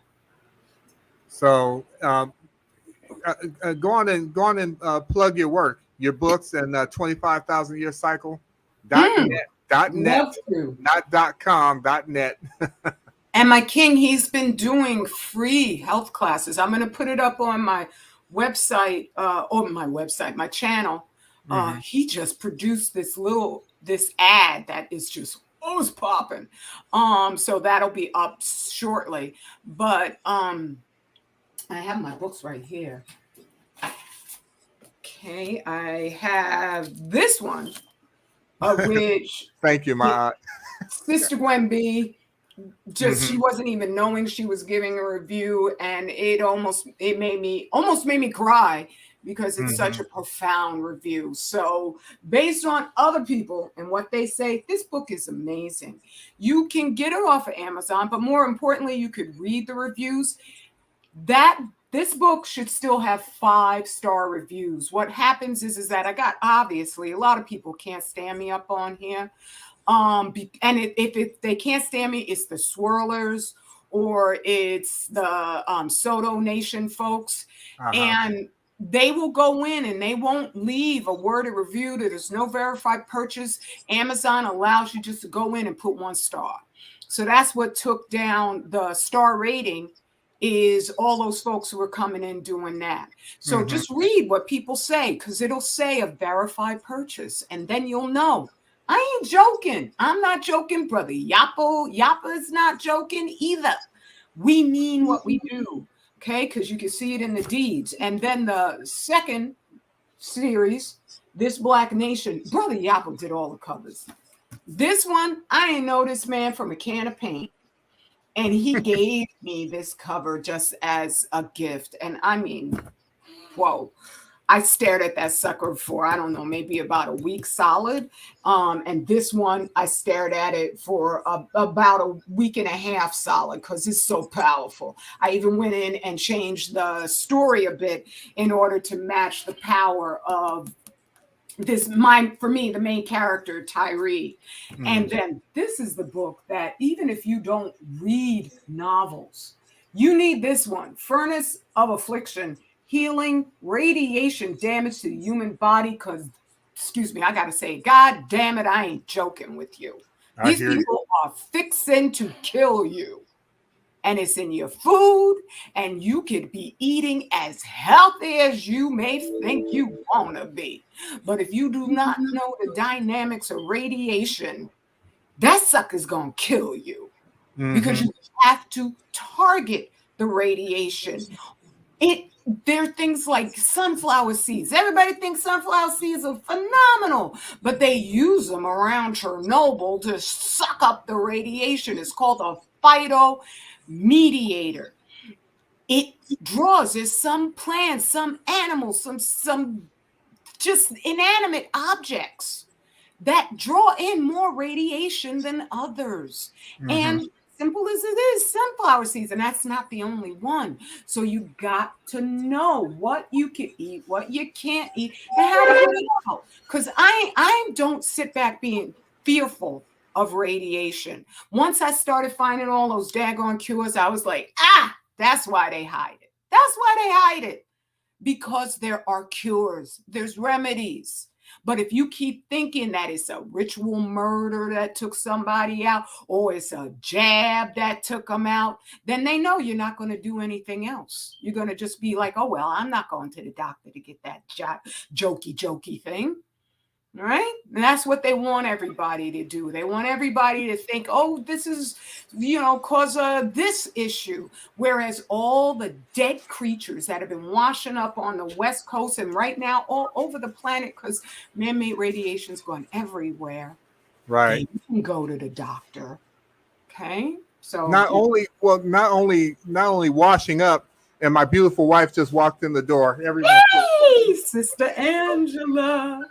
So go on and plug your work, your books, and 25,000 year cycle. .net, not .com, .net. And my king, he's been doing free health classes. I'm going to put it up on my website, my channel. He just produced this ad that is just popping. So that'll be up shortly. But I have my books right here. Okay, I have this one, which thank you, my Sister Gwen B. She wasn't even knowing she was giving a review, and it made me cry, because it's such a profound review. So based on other people and what they say, this book is amazing. You can get it off of Amazon, but more importantly, you could read the reviews. This book should still have 5-star reviews. What happens is that obviously a lot of people can't stand me up on here. And if they can't stand me, it's the swirlers, or it's the Soto Nation folks. And they will go in and they won't leave a word of review. There's no verified purchase. Amazon allows you just to go in and put 1 star. So that's what took down the star rating, is all those folks who are coming in doing that. So just read what people say, because it'll say a verified purchase, and then you'll know. I ain't joking. I'm not joking, brother. Yappa is not joking either. We mean what we do. Okay, because you can see it in the deeds. And then the second series, This Black Nation, Brother Yappo did all the covers. This one, I ain't know this man from a can of paint. And he gave me this cover just as a gift. And I mean, whoa. I stared at that sucker for, I don't know, maybe about a week solid. And this one, I stared at it for about a week and a half solid because it's so powerful. I even went in and changed the story a bit in order to match the power of this, for me, the main character, Tyree. And then this is the book that even if you don't read novels, you need this one, Furnace of Affliction, Healing Radiation Damage to the Human Body. Because, excuse me, I got to say, God damn it, I ain't joking with you. These people are fixing to kill you. And it's in your food, and you could be eating as healthy as you may think you want to be. But if you do not know the dynamics of radiation, that sucker's going to kill you because you have to target the radiation. There are things like sunflower seeds. Everybody thinks sunflower seeds are phenomenal, but they use them around Chernobyl to suck up the radiation. It's called a phytomediator. It draws, there's some plants, some animals, some just inanimate objects that draw in more radiation than others. And simple as it is, sunflower seeds, and that's not the only one. So you got to know what you can eat, what you can't eat, and how to get it out. Because I don't sit back being fearful of radiation. Once I started finding all those daggone cures, I was like, that's why they hide it. That's why they hide it. Because there are cures, there's remedies. But if you keep thinking that it's a ritual murder that took somebody out, or it's a jab that took them out, then they know you're not going to do anything else. You're going to just be like, oh, well, I'm not going to the doctor to get that jokey thing. All right. And that's what they want everybody to do. They want everybody to think, oh, this is, cause of this issue. Whereas all the dead creatures that have been washing up on the West Coast and right now all over the planet, because man-made radiation is going everywhere. Right. They can go to the doctor. Okay. So not only washing up, and my beautiful wife just walked in the door. Everyone, hey, Sister Angela.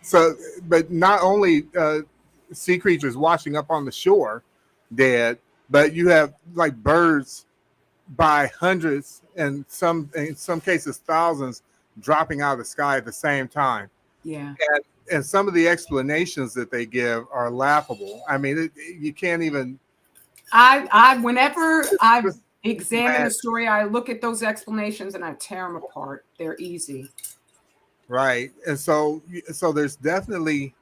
So, but not only sea creatures washing up on the shore dead, but you have like birds by hundreds and in some cases thousands dropping out of the sky at the same time. Yeah. And some of the explanations that they give are laughable. I mean, you can't even. Whenever I examine a story, I look at those explanations and I tear them apart. They're easy. Right. And so there's definitely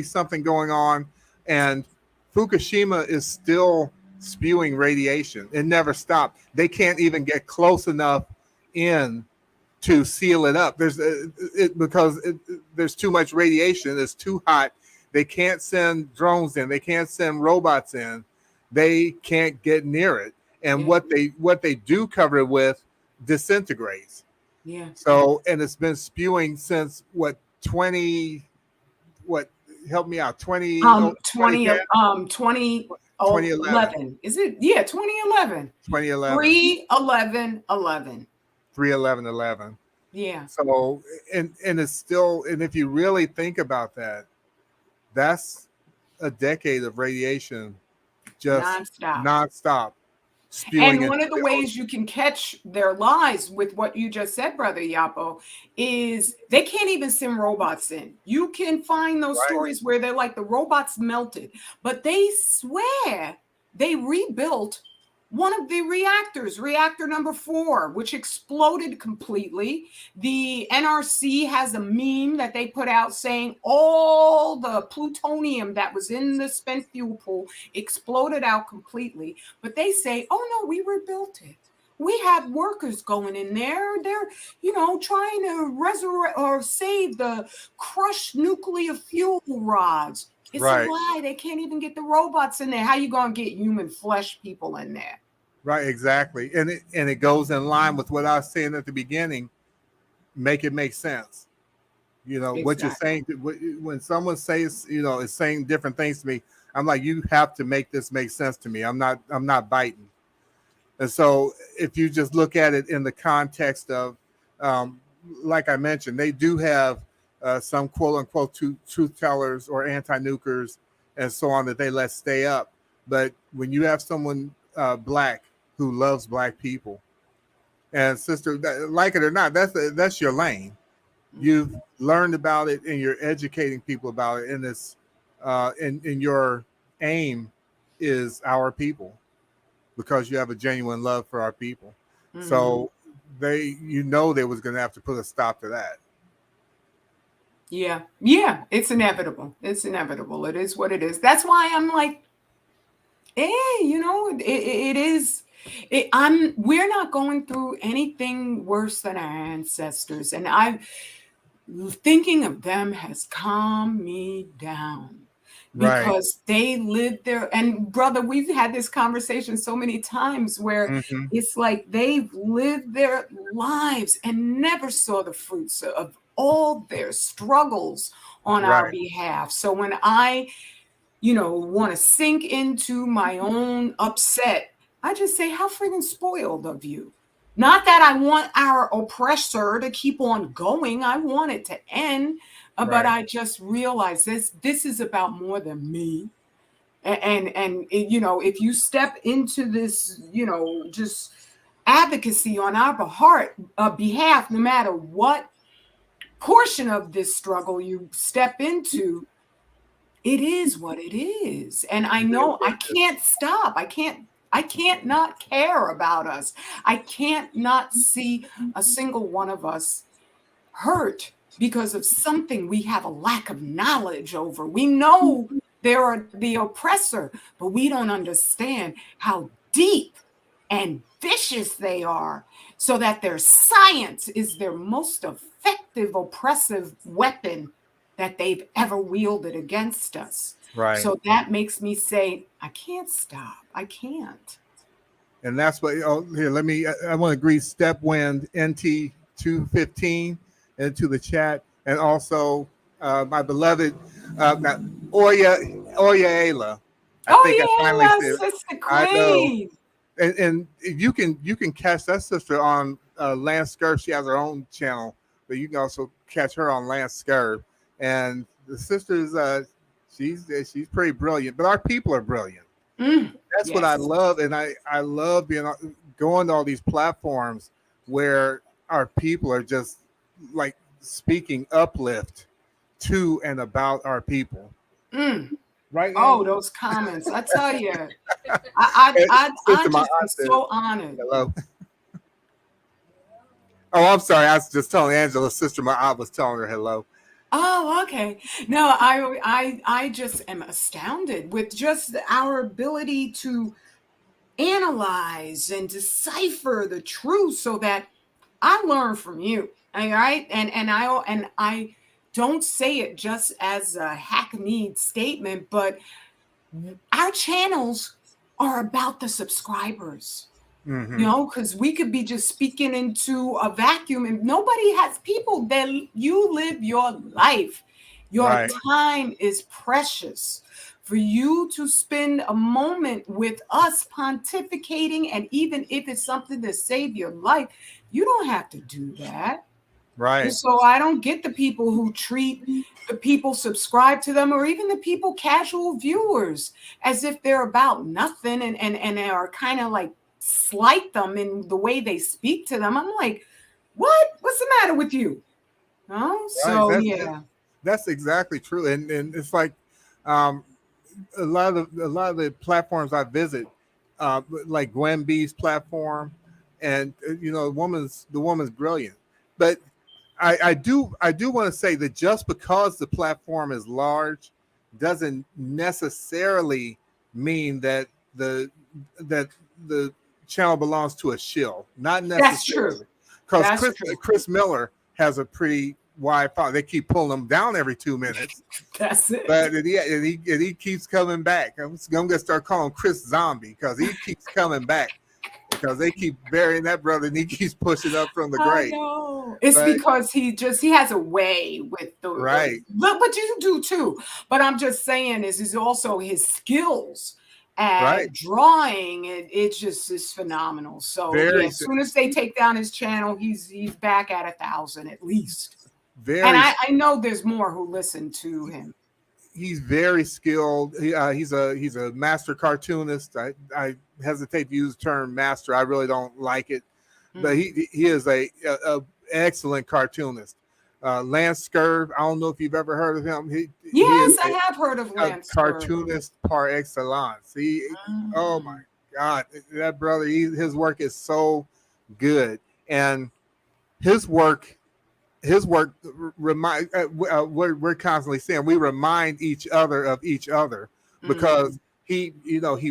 something going on, and Fukushima is still spewing radiation. It never stopped. They can't even get close enough in to seal it up. There's too much radiation. It's too hot. They can't send drones in. They can't send robots in. They can't get near it. And what they do cover it with disintegrates. Yeah. So, and it's been spewing since help me out, 2011. Is it? Yeah, 2011. 2011. 3/11/11. 3/11/11. Yeah. So, and it's still, and if you really think about that, that's a decade of radiation just nonstop. And one of the ways you can catch their lies with what you just said, Brother Yappo, is they can't even send robots in. You can find those stories where they're like the robots melted, but they swear they rebuilt one of the reactors, reactor number 4, which exploded completely. The NRC has a meme that they put out saying all the plutonium that was in the spent fuel pool exploded out completely. But they say, oh no, we rebuilt it. We had workers going in there. They're, trying to resurrect or save the crushed nuclear fuel rods. It's a Right. lie. They can't even get the robots in there. How you gonna get human flesh people in there? Right. Exactly. And it goes in line with what I was saying at the beginning. Make it make sense. You know what you're Exactly. saying. When someone says, is saying different things to me, I'm like, you have to make this make sense to me. I'm not biting. And so if you just look at it in the context of, um, like I mentioned, they do have some quote unquote truth tellers or anti-nukers and so on that they let stay up. But when you have someone black who loves black people, and sister, like it or not, that's your lane. You've Mhm. learned about it and you're educating people about it. And it's in your aim is our people, because you have a genuine love for our people. Mhm. So they was going to have to put a stop to that. Yeah. Yeah. It's inevitable. It's inevitable. It is what it is. That's why I'm like, it is. We're not going through anything worse than our ancestors. And thinking of them has calmed me down Right. because they lived there. And brother, we've had this conversation so many times where Hmm. it's like they've lived their lives and never saw the fruits of all their struggles on our Right. behalf. So when I want to sink into my own upset, I just say, how freaking spoiled of you. Not that I want our oppressor to keep on going. I want it to end. But Right. I just realize this is about more than me. And if you step into this, just advocacy on our behalf, no matter what portion of this struggle you step into, it is what it is. And I It is know what I it is. can't stop. I can't not care about us. I can't not see a single one of us hurt because of something we have a lack of knowledge over. We know they're the oppressor, but we don't understand how deep and vicious they are, so that their science is their most effective oppressive weapon that they've ever wielded against us. Right. So that makes me say, I can't stop. I can't. And that's what. Oh, here, let me. I want to greet Stepwind NT 215 into the chat, and also my beloved uh, Oya Oya Ayla. I Oh think I finally yeah, said. Sister I know. Queen. And you can catch that sister on Lance Skirv. She has her own channel, but you can also catch her on Lance Skirv. And the sister's she's pretty brilliant. But our people are brilliant. That's what I Yes. love, and I love going to all these platforms where our people are just like speaking uplift to and about our people. Mm. Right, Oh, Angela? those comments. I tell you, I, And I, I, Sister, I my just am aunt said so honored. hello. Oh, I'm sorry. I was just telling Angela, sister, my aunt was telling her hello. Oh, okay. No, I just am astounded with just our ability to analyze and decipher the truth so that I learn from you. All right. And I don't say it just as a hackneyed statement, but our channels are about the subscribers. Hmm. Because we could be just speaking into a vacuum and nobody has people that you live your life. Your Right, time is precious. For you to spend a moment with us pontificating, and even if it's something to save your life, you don't have to do that. And right, so I don't get the people who treat the people subscribe to them, or even the people casual viewers, as if they're about nothing, and they are kind of like slight them in the way they speak to them. I'm like, what? What's the matter with you? Oh, right. so yeah. That's exactly true, and it's like um, a lot of the platforms I visit, like Gwen B's platform, and the woman's brilliant, but I do want to say that just because the platform is large doesn't necessarily mean the that the channel belongs to a shill. Not That's true. necessarily, because That's Chris true. Chris Miller has a pretty Wi-Fi. They keep pulling him down every 2 minutes. That's it. But he keeps coming back. I'm gonna start calling him Chris Zombie because he keeps coming back because they keep burying that brother and he keeps pushing up from the I grave. know. It's But because he has a way with the right, but you do too. But I'm just saying is also his skills right, at drawing. It just is phenomenal. So yeah, very, as soon as they take down his channel, he's back at 1,000 at least. And very. I know there's more who listen to him. He's very skilled. He's a master cartoonist. I hesitate to use the term master. I really don't like it, but he is a excellent cartoonist. Lance Scurv. I don't know if you've ever heard of him. He Yes, is I have heard of a Lance Scurv. cartoonist par excellence. Oh my God, that brother. His work is so good, and his work remind we're constantly saying we remind each other of each other because he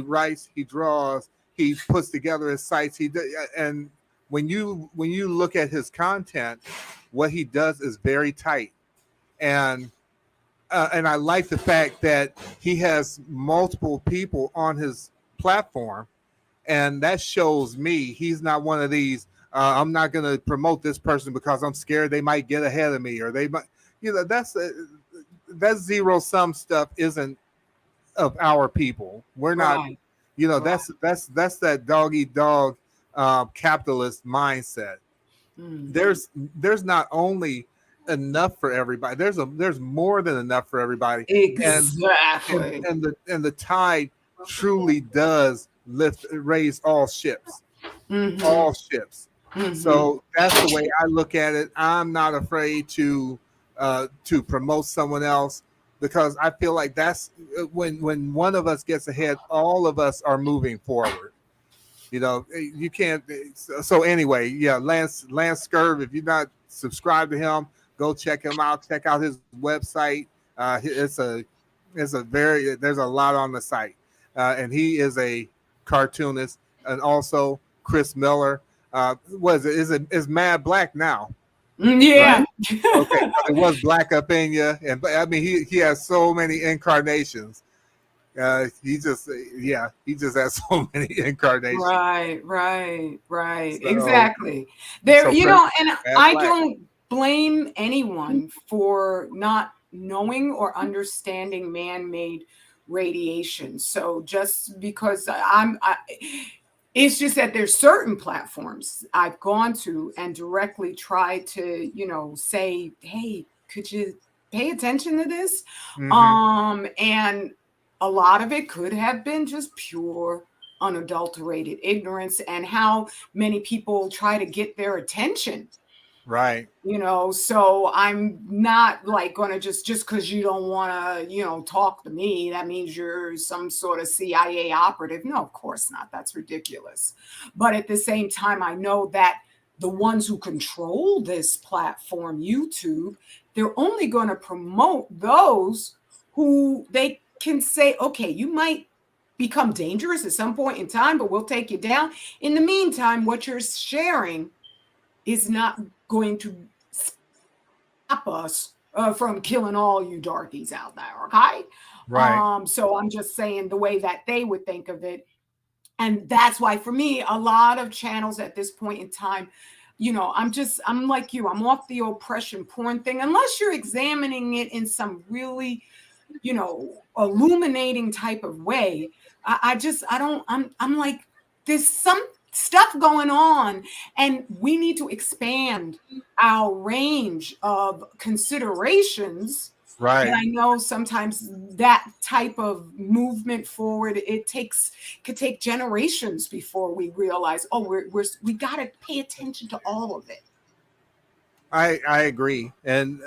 writes, he draws, he puts together his sites, and when you look at his content, what he does is very tight, and I like the fact that he has multiple people on his platform, and that shows me he's not one of these. I'm not going to promote this person because I'm scared they might get ahead of me, or they might, that zero sum stuff isn't of our people. We're not, Right. that's that dog eat dog capitalist mindset. There's not only enough for everybody. There's more than enough for everybody. Exactly. And the tide truly does raise all ships. All ships. So that's the way I look at it. I'm not afraid to promote someone else because I feel like that's when one of us gets ahead, all of us are moving forward. You can't. So anyway, yeah, Lance Scurv. If you're not subscribed to him, go check him out. Check out his website. There's a lot on the site, and he is a cartoonist, and also Chris Miller. Is Mad Black now? Yeah. Right? Okay, it was Black Up in you, and I mean he has so many incarnations. He just has so many incarnations. Right. So, Exactly. There, and I Black. don't blame anyone for not knowing or understanding man-made radiation. So just because it's just that there's certain platforms I've gone to and directly tried to, say, hey, could you pay attention to this? And a lot of it could have been just pure unadulterated ignorance and how many people try to get their attention. Right. So I'm not like going to just because you don't want to, talk to me, that means you're some sort of CIA operative. No, of course not. That's ridiculous. But at the same time, I know that the ones who control this platform, YouTube, they're only going to promote those who they can say, okay, you might become dangerous at some point in time, but we'll take you down. In the meantime, what you're sharing is not going to stop us from killing all you darkies out there, okay? Right. So I'm just saying the way that they would think of it. And that's why for me, a lot of channels at this point in time, I'm like you, I'm off the oppression porn thing, unless you're examining it in some really, illuminating type of way. I'm like, there's some stuff going on and we need to expand our range of considerations. Right. And I know sometimes that type of movement forward, could take generations before we realize, we got to pay attention to all of it. I agree. And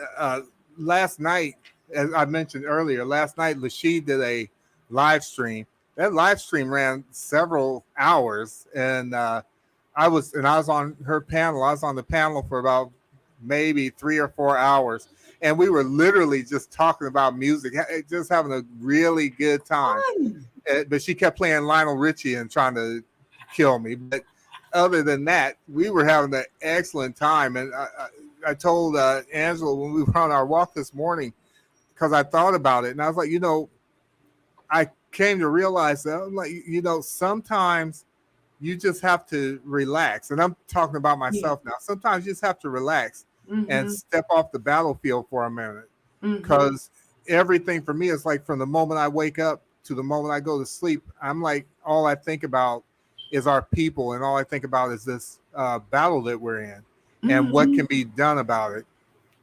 last night, as I mentioned earlier, Lashid did a live stream. That live stream ran several hours, and I was on her panel. I was on the panel for about maybe 3 or 4 hours, and we were literally just talking about music, just having a really good time. But she kept playing Lionel Richie and trying to kill me. But other than that, we were having an excellent time, and I told Angela when we were on our walk this morning because I thought about it and I was like, I came to realize that I'm like, sometimes you just have to relax. And I'm talking about Yeah. myself now. Sometimes you just have to relax and Mm-hmm. step off the battlefield for a minute. Mm-hmm. Because everything for me is like from the moment I wake up to the moment I go to sleep, I'm like, all I think about is our people. And all I think about is this battle that we're in and what Mm-hmm. can be done about it.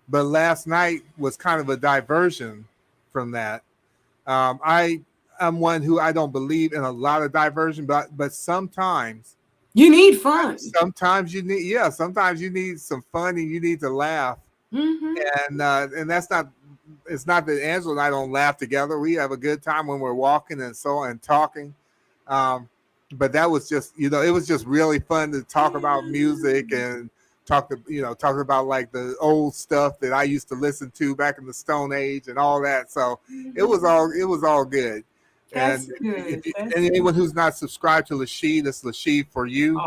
But last night was kind of a diversion from that. I am one who I don't believe in a lot of diversion, but You need fun. sometimes you need some fun and you need to laugh. Mm-hmm. And that's not it's not that Angela and I don't laugh together. We have a good time when we're walking and so and talking. Um, but that was just it was just really fun to talk about music and talk about like the old stuff that I used to listen to back in the Stone Age and all that. So it was all good. That's And good. if you, That's and anyone good. who's not subscribed to Lashee, that's Lashee for you.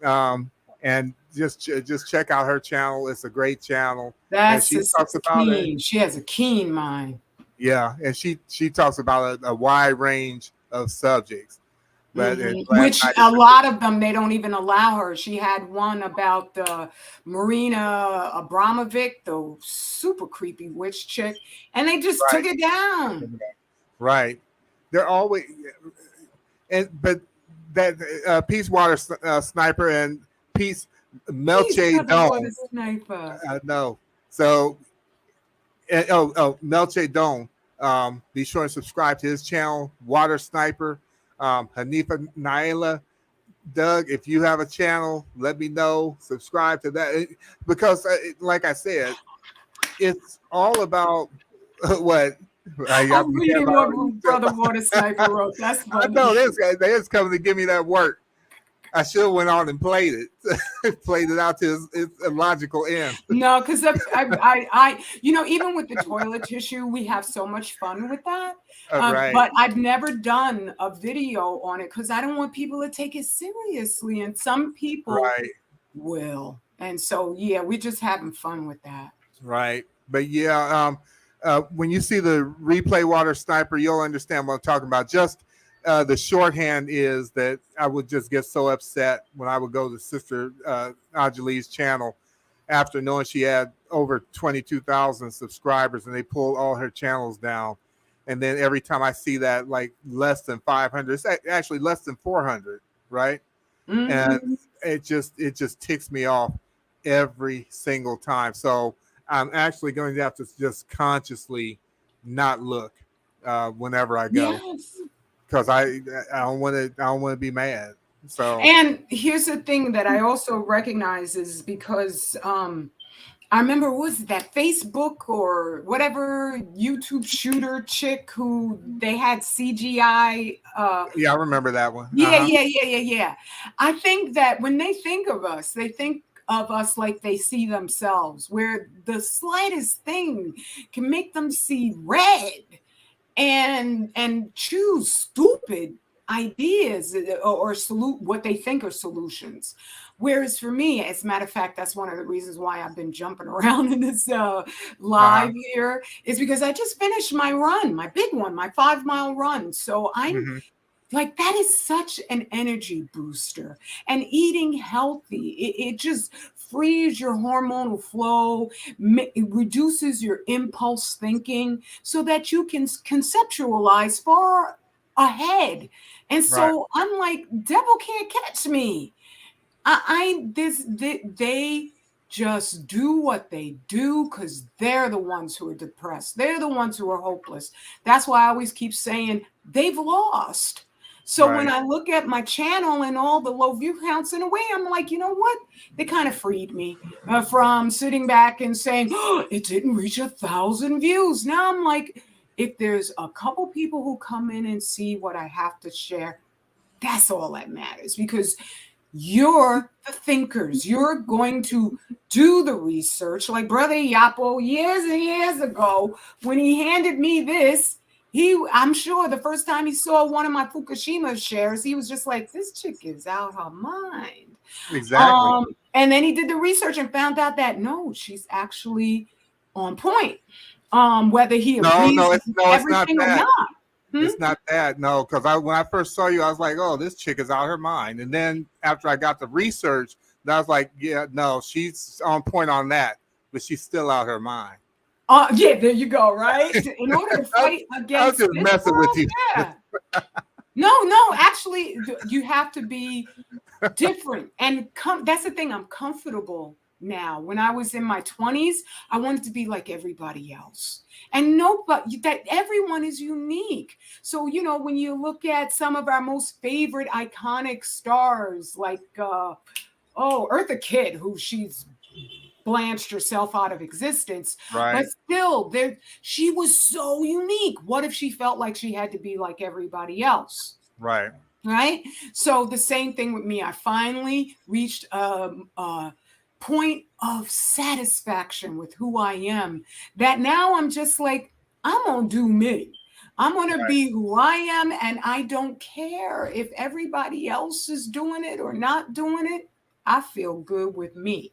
Oh, And just check out her channel. It's a great channel, and that's she just talks about it. keen. She has a keen mind. Yeah, and she talks about a wide range of subjects. But last Which night, a lot of them they don't even allow her. She had one about Marina Abramovic, the super creepy witch chick, and they just took right, it down. right, they're always but that Peace Water Sniper and Peace He's Melche never what a Dome. sniper. No, so Melche Dome. Be sure and subscribe to his channel, Water Sniper. Hanifa Naila, Doug, if you have a channel, let me know. Subscribe to that because, like I said, it's all about what I got. I'm reading what Brother Water Sniper wrote. That's I funny. know this guy. They just coming to give me that work. I should have went on and played it, played it out to its logical end. No, because even with the toilet tissue, we have so much fun with that. Right, But I've never done a video on it because I don't want people to take it seriously, and some people right, will. And so, yeah, we're just having fun with that. right. But yeah, when you see the replay Water Sniper, you'll understand what I'm talking about. Just the shorthand is that I would just get so upset when I would go to Sister Anjali's channel after knowing she had over 22,000 subscribers and they pulled all her channels down. And then every time I see that, like less than 500, it's actually less than 400, right? And Mm-hmm. it just ticks me off every single time. So I'm actually going to have to just consciously not look whenever I go Yes. because I don't want to be mad. So And here's the thing that I also recognize is because I remember what was it, that Facebook or whatever YouTube shooter chick who they had CGI. yeah, I remember that one. Yeah, yeah, yeah, yeah, yeah. I think that when they think of us, they think of us like they see themselves, where the slightest thing can make them see red and choose stupid ideas or salute what they think are solutions. Whereas for me, as a matter of fact, that's one of the reasons why I've been jumping around in this Uh-huh. live here, is because I just finished my run, my big one, my 5 mile run. So I'm Hmm. like, that is such an energy booster. And eating healthy, it just frees your hormonal flow, it reduces your impulse thinking so that you can conceptualize far ahead. And Right, so I'm like, devil can't catch me. They just do what they do because they're the ones who are depressed. They're the ones who are hopeless. That's why I always keep saying they've lost. So when right, I look at my channel and all the low view counts in a way, I'm like, you know what? They kind of freed me from sitting back and saying, oh, it didn't reach 1,000 views. Now I'm like, if there's a couple people who come in and see what I have to share, that's all that matters because you're the thinkers. You're going to do the research. Like Brother Yapo, years and years ago, when he handed me this, I'm sure the first time he saw one of my Fukushima shares, he was just like, this chick is out her mind. Exactly. And then he did the research and found out that no, she's actually on point. Whether he No, agrees with it's not everything or that. not. It's not that. No, because when I first saw you, I was like, oh, this chick is out of her mind. And then after I got the research, I was like, yeah, no, she's on point on that, but she's still out of her mind. Yeah, there you go. Right. In order to fight I was against just this messing with world, you. yeah. No, actually, you have to be different. And that's the thing. I'm comfortable now. When I was in my 20s, I wanted to be like everybody else. And nobody, that everyone is unique. So, when you look at some of our most favorite iconic stars, like, Eartha Kitt, who she's blanched herself out of existence, but Right. still, she was so unique. What if she felt like she had to be like everybody else? Right. Right. So the same thing with me. I finally reached a point of satisfaction with who I am, that now I'm just like, I'm gonna do me. I'm gonna Right. be who I am, and I don't care if everybody else is doing it or not doing it. I feel good with me.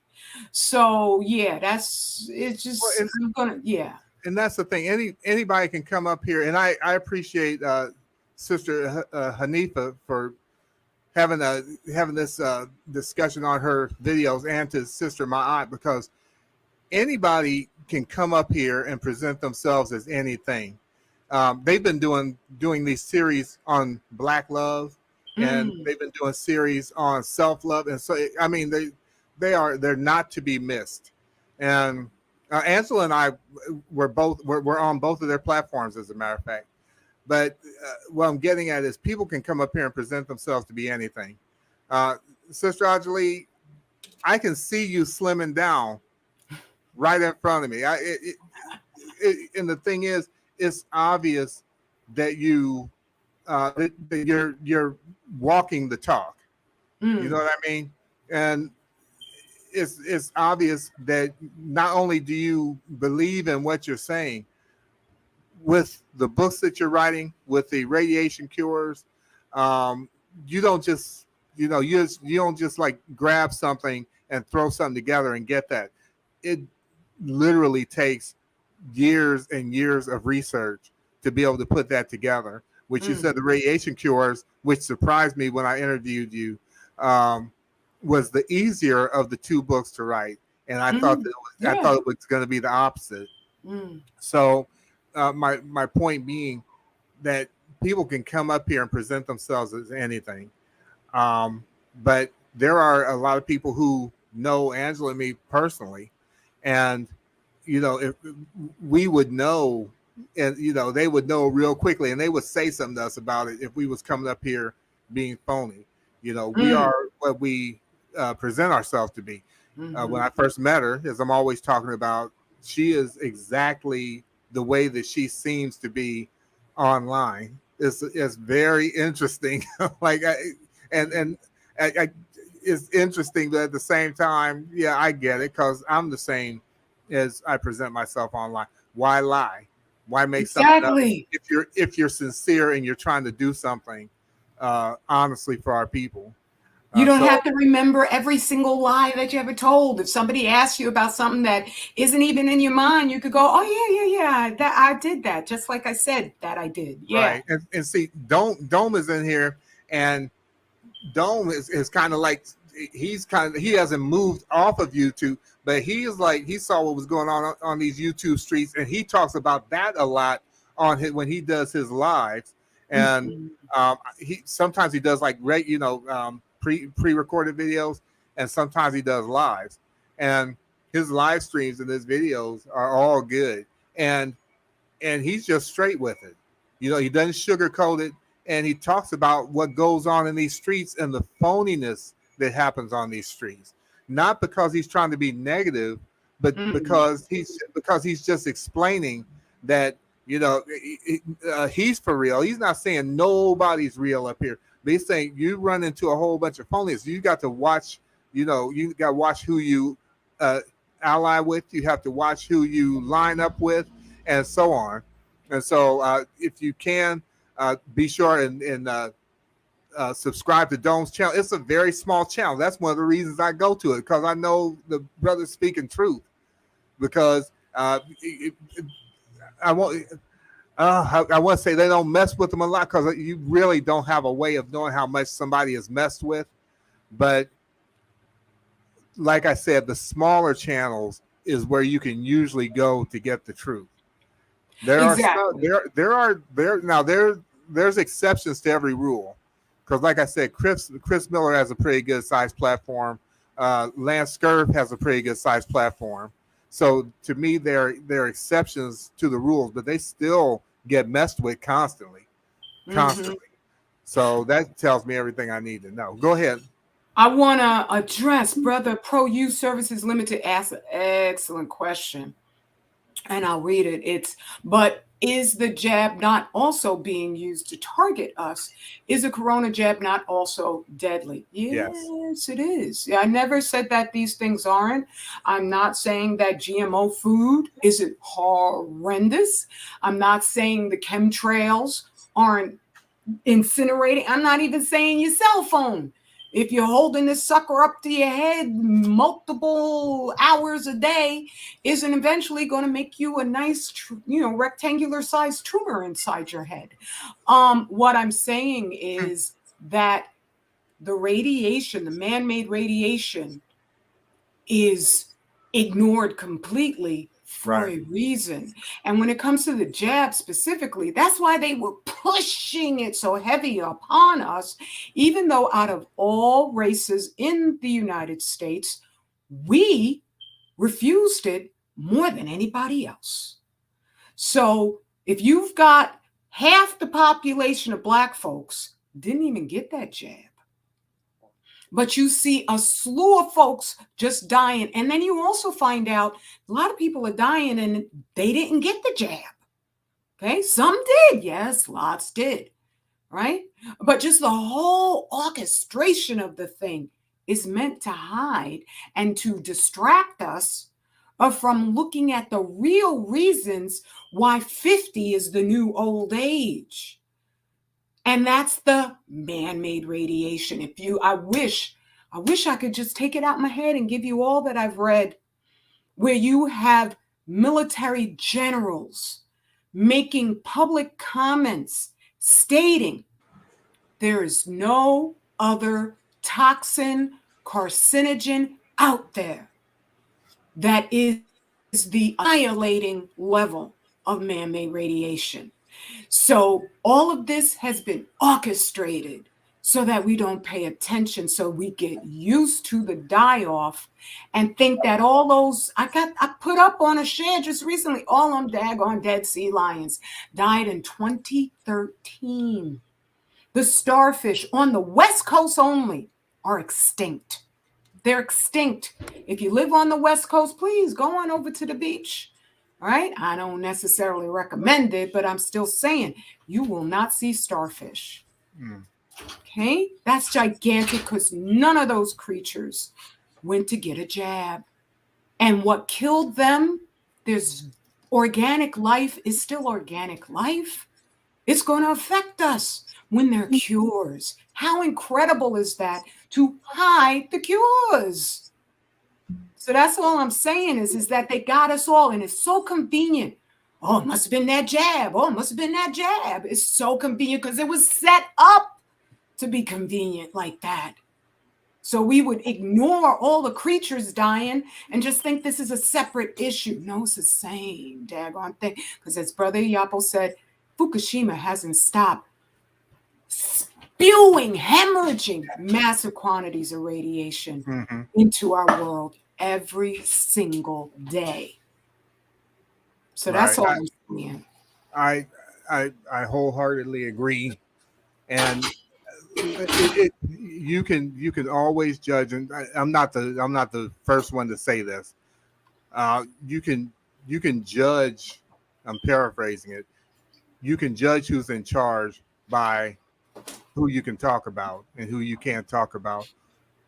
So yeah, it's Well, just I'm gonna, yeah. and that's the thing. Anybody can come up here, and I appreciate Sister Hanifa for having this discussion on her videos, and to Sister Ma'at, because anybody can come up here and present themselves as anything. They've been doing these series on Black love, and Mm, they've been doing series on self love, and so I mean they're not to be missed. And Angela and I we're on both of their platforms, as a matter of fact. But what I'm getting at is people can come up here and present themselves to be anything. Uh, Sister Ajali, I can see you slimming down right in front of me. And the thing is, it's obvious that you're walking the talk. You know mm, what I mean? And it's obvious that not only do you believe in what you're saying, with the books that you're writing, with the radiation cures, um, you don't just you don't just like grab something and throw something together and get that. It literally takes years and years of research to be able to put that together. Which you mm, said the radiation cures, which surprised me when I interviewed you, um, was the easier of the two books to write, and mm. I Yeah. thought it was going to be the opposite. Mm, So my point being that people can come up here and present themselves as anything, but there are a lot of people who know Angela and me personally, and if we would know, and they would know real quickly, and they would say something to us about it if we was coming up here being phony. We mm, are what we present ourselves to be. When mhm. I first met her, as I'm always talking about, she is exactly the way that she seems to be online. It's very interesting. like I, and I, it's interesting, but at the same time, yeah, I get it, because I'm the same as I present myself online. Why lie? Why make something up Exactly. if you're sincere and you're trying to do something honestly for our people? You don't So have to remember every single lie that you ever told. If somebody asks you about something that isn't even in your mind, you could go, "Oh yeah, that I did that." Just like I said that I did. Yeah. right, and see, Dome is in here, and Dome is kind of like he hasn't moved off of YouTube, but he is like he saw what was going on these YouTube streets, and he talks about that a lot when he does his lives, and Mhm. he sometimes he does like pre-recorded videos, and sometimes he does lives, and his live streams and his videos are all good, and he's just straight with it. He doesn't sugarcoat it, and he talks about what goes on in these streets and the phoniness that happens on these streets. Not because he's trying to be negative, but Mm. because he's just explaining that he's for real. He's not saying nobody's real up here, but he's saying you run into a whole bunch of phonies. You got to watch. You got to watch who you uh, ally with. You have to watch who you line up with, and so on. And so, if you can, be sure and subscribe to Dome's channel. It's a very small channel. That's one of the reasons I go to it, because I know the brother's speaking truth. Because I want. I want to say they don't mess with them a lot, because you really don't have a way of knowing how much somebody is messed with. But like I said, the smaller channels is where you can usually go to get the truth. There Exactly. there's exceptions to every rule, because like I said, Chris Miller has a pretty good sized platform. Lance Scurv has a pretty good sized platform. So to me, they're exceptions to the rules, but they still get messed with constantly. So that tells me everything I need to know. Go ahead. I want to address Brother Pro Use Services Limited asked an excellent question, and I'll read it. But is the jab not also being used to target us? Is a corona jab not also deadly? Yes, it is. I never said that these things aren't. I'm not saying that GMO food isn't horrendous. I'm not saying the chemtrails aren't incinerating. I'm not even saying your cell phone. If you're holding this sucker up to your head multiple hours a day, isn't eventually going to make you a nice, rectangular sized tumor inside your head. What I'm saying is that the radiation, the man-made radiation, is ignored completely for a reason. And when it comes to the jab specifically, that's why they were pushing it so heavy upon us, even though out of all races in the United States, we refused it more than anybody else. So if you've got half the population of Black folks didn't even get that jab, but you see a slew of folks just dying. And then you also find out a lot of people are dying and they didn't get the jab. Okay. Some did. Yes, lots did. Right. But just the whole orchestration of the thing is meant to hide and to distract us from looking at the real reasons why 50 is the new old age. And that's the man-made radiation. I wish I could just take it out my head and give you all that I've read, where you have military generals making public comments stating there is no other toxin, carcinogen out there that is the annihilating level of man-made radiation. So all of this has been orchestrated so that we don't pay attention, so we get used to the die-off and think that all those, I put up on a share just recently, all them daggone dead sea lions died in 2013. The starfish on the West Coast only are extinct. They're extinct. If you live on the West Coast, please go on over to the beach. All right. I don't necessarily recommend it, but I'm still saying you will not see starfish. Okay. That's gigantic, because none of those creatures went to get a jab. And what killed them, there's organic life is still organic life. It's going to affect us when there are cures. How incredible is that, to hide the cures? So that's all I'm saying is that they got us all, and it's so convenient. Oh, it must have been that jab. Oh, it must have been that jab. It's so convenient because it was set up to be convenient like that. So we would ignore all the creatures dying and just think this is a separate issue. No, it's the same daggone thing. Because as Brother Yapo said, Fukushima hasn't stopped spewing, hemorrhaging massive quantities of radiation into our world every single day. So that's all I'm saying. I wholeheartedly agree, and you can always judge, and I'm not the first one to say this. You can judge. I'm paraphrasing it. You can judge who's in charge by who you can talk about and who you can't talk about,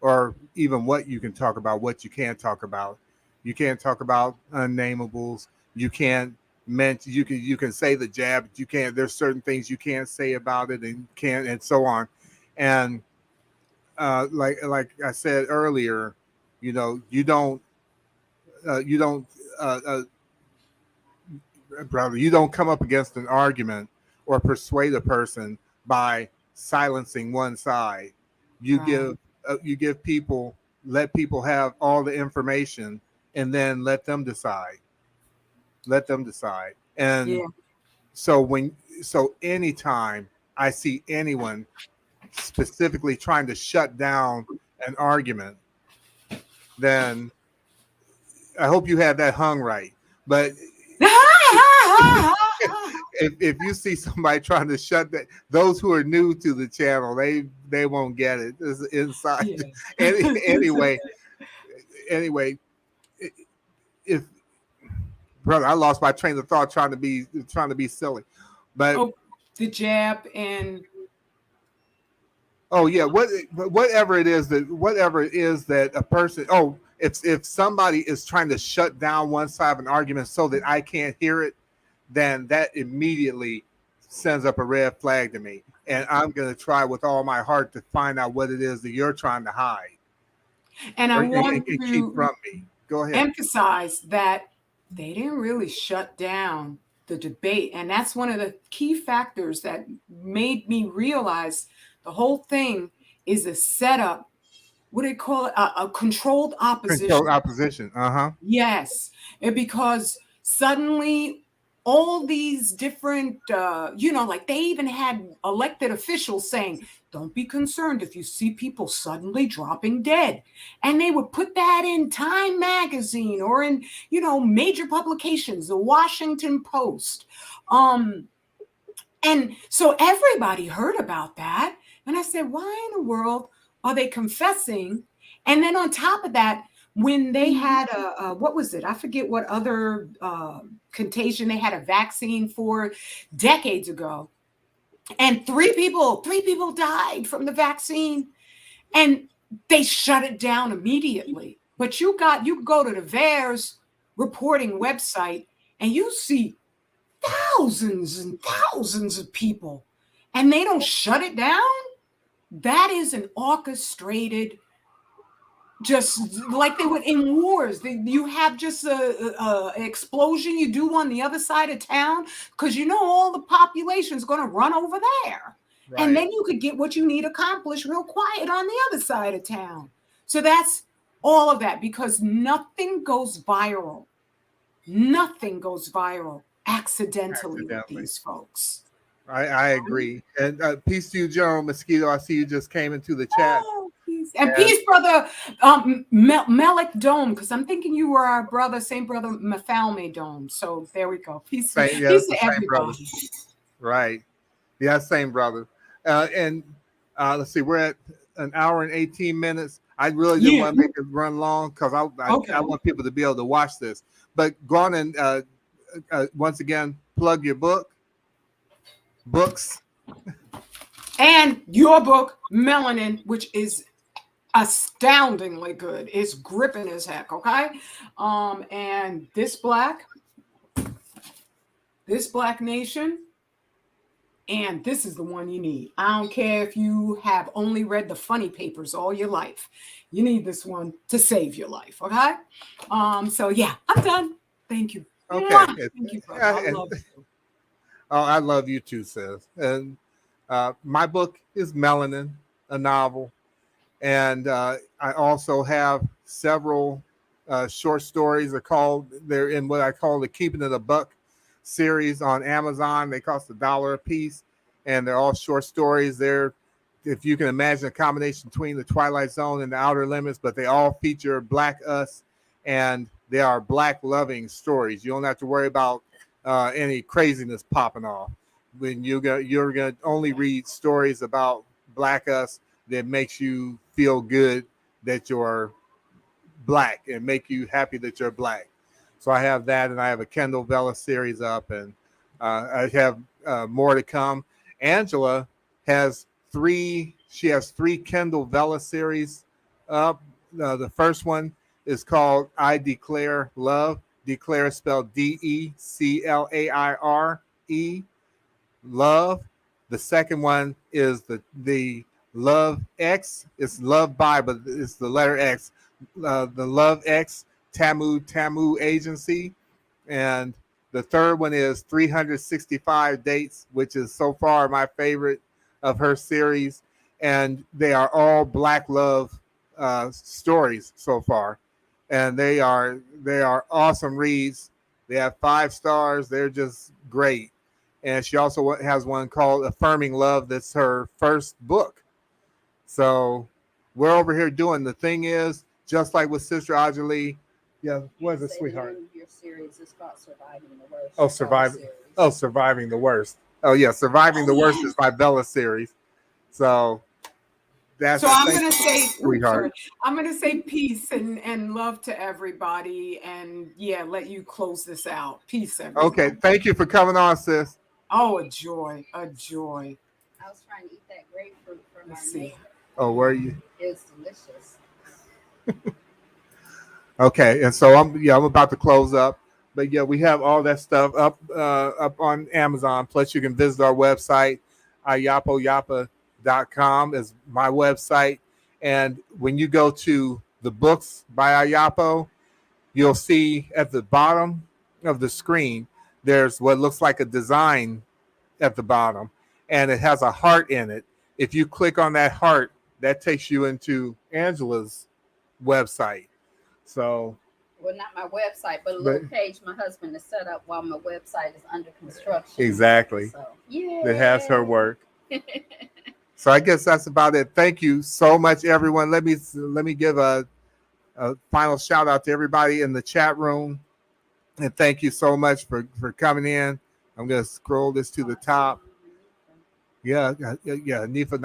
or even what you can talk about, what you can't talk about. You can't talk about unnamables. You can't mention. You can say the jab, but you can't. There's certain things you can't say about it, and so on. And like I said earlier, you don't you don't brother, you don't come up against an argument or persuade a person by silencing one side. You Right. give people, let people have all the information, and then let them decide. Let them decide. And Yeah. so anytime I see anyone specifically trying to shut down an argument, then I hope you have that hung right. But if you see somebody trying to shut that, those who are new to the channel, they won't get it. It's inside. Yeah. Anyway, anyway, if brother, I lost my train of thought trying to be silly, but Oh, the jab and oh yeah, whatever it is that a person, if somebody is trying to shut down one side of an argument so that I can't hear it, then that immediately sends up a red flag to me. And I'm going to try with all my heart to find out what it is that you're trying to hide I want and keep to from me. Go ahead. emphasize that they didn't really shut down the debate. And that's one of the key factors that made me realize the whole thing is a setup. What do they call it? A controlled opposition. Control opposition. Uh-huh. Yes. And because suddenly all these different, like they even had elected officials saying, don't be concerned if you see people suddenly dropping dead. And they would put that in Time magazine or in, major publications, the Washington Post. And so everybody heard about that. And I said, why in the world are they confessing? And then on top of that, when they had what was it? I forget what other contagion they had a vaccine for decades ago. And three people died from the vaccine. And they shut it down immediately. But you go to the VAERS reporting website and you see thousands and thousands of people, and they don't shut it down. That is an orchestrated, just like they would in wars. You have just a explosion you do on the other side of town because all the population is going to run over there. Right. And then you could get what you need accomplished real quiet on the other side of town. So that's all of that, because nothing goes viral. Nothing goes viral accidentally with these folks. I agree. And peace to you, General Mosquito. I see you just came into the chat. Oh, peace. And peace, brother Melik Dome, because I'm thinking you were our brother, same brother Mafalme Dome. So there we go. Peace, peace to everybody. Right. Yeah, same brother. And let's see, we're at an hour and 18 minutes. I really didn't want to make it run long because I want people to be able to watch this. But go on and once again, plug your books. And your book, Melanin, which is astoundingly good. It's gripping as heck, okay? And This Black Nation, and this is the one you need. I don't care if you have only read the funny papers all your life. You need this one to save your life, okay? So yeah, I'm done. Thank you. Okay. Thank you, brother. I love you. Oh, I love you too, sis. And my book is Melanin, a novel. And I also have several short stories. They're in what I call the Keeping It a Buck series on Amazon. They cost $1 a piece, and they're all short stories. They're, if you can imagine, a combination between the Twilight Zone and the Outer Limits, but they all feature Black us, and they are Black loving stories. You don't have to worry about any craziness popping off. When you're gonna only read stories about Black us that makes you feel good that you're Black and make you happy that you're Black. So I have that, and I have a Kendall Vela series up, and I have more to come. Angela has three Kendall Vela series up. The first one is called I Declare Love. Declare is spelled DECLAIRE. Love. The second one is the Love X. It's Love By, but it's the letter X. The Love X Tamu Agency. And the third one is 365 Dates, which is so far my favorite of her series. And they are all Black love stories so far. And they are awesome reads. They have 5 stars. They're just great. And she also has one called Affirming Love. That's her first book. So we're over here doing the thing is just like with Sister Ajali. Yeah, what is it, sweetheart? Your series is called Surviving the Worst. Oh, surviving the worst. Oh yeah, surviving the worst is my Bella series. So that's so I'm gonna say, sweetheart. I'm gonna say peace and love to everybody, and yeah, let you close this out. Peace, everyone. Okay, thank you for coming on, sis. Oh, a joy, a joy. I was trying to eat that grapefruit from Let's our see. neighbor. Oh, were you? It's delicious. Okay, and so I'm about to close up, but yeah, we have all that stuff up on Amazon. Plus, you can visit our website, ayapoyapa.com is my website, and when you go to the books by Ayapo, you'll see at the bottom of the screen there's what looks like a design at the bottom, and it has a heart in it. If you click on that heart, that takes you into Angela's website. So, well, not my website, but a little page my husband has set up while my website is under construction. Exactly. So, yeah. That has her work. So I guess that's about it. Thank you so much, everyone. Let me give a final shout out to everybody in the chat room, and thank you so much for coming in. I'm gonna scroll this to the top. Yeah. Nifa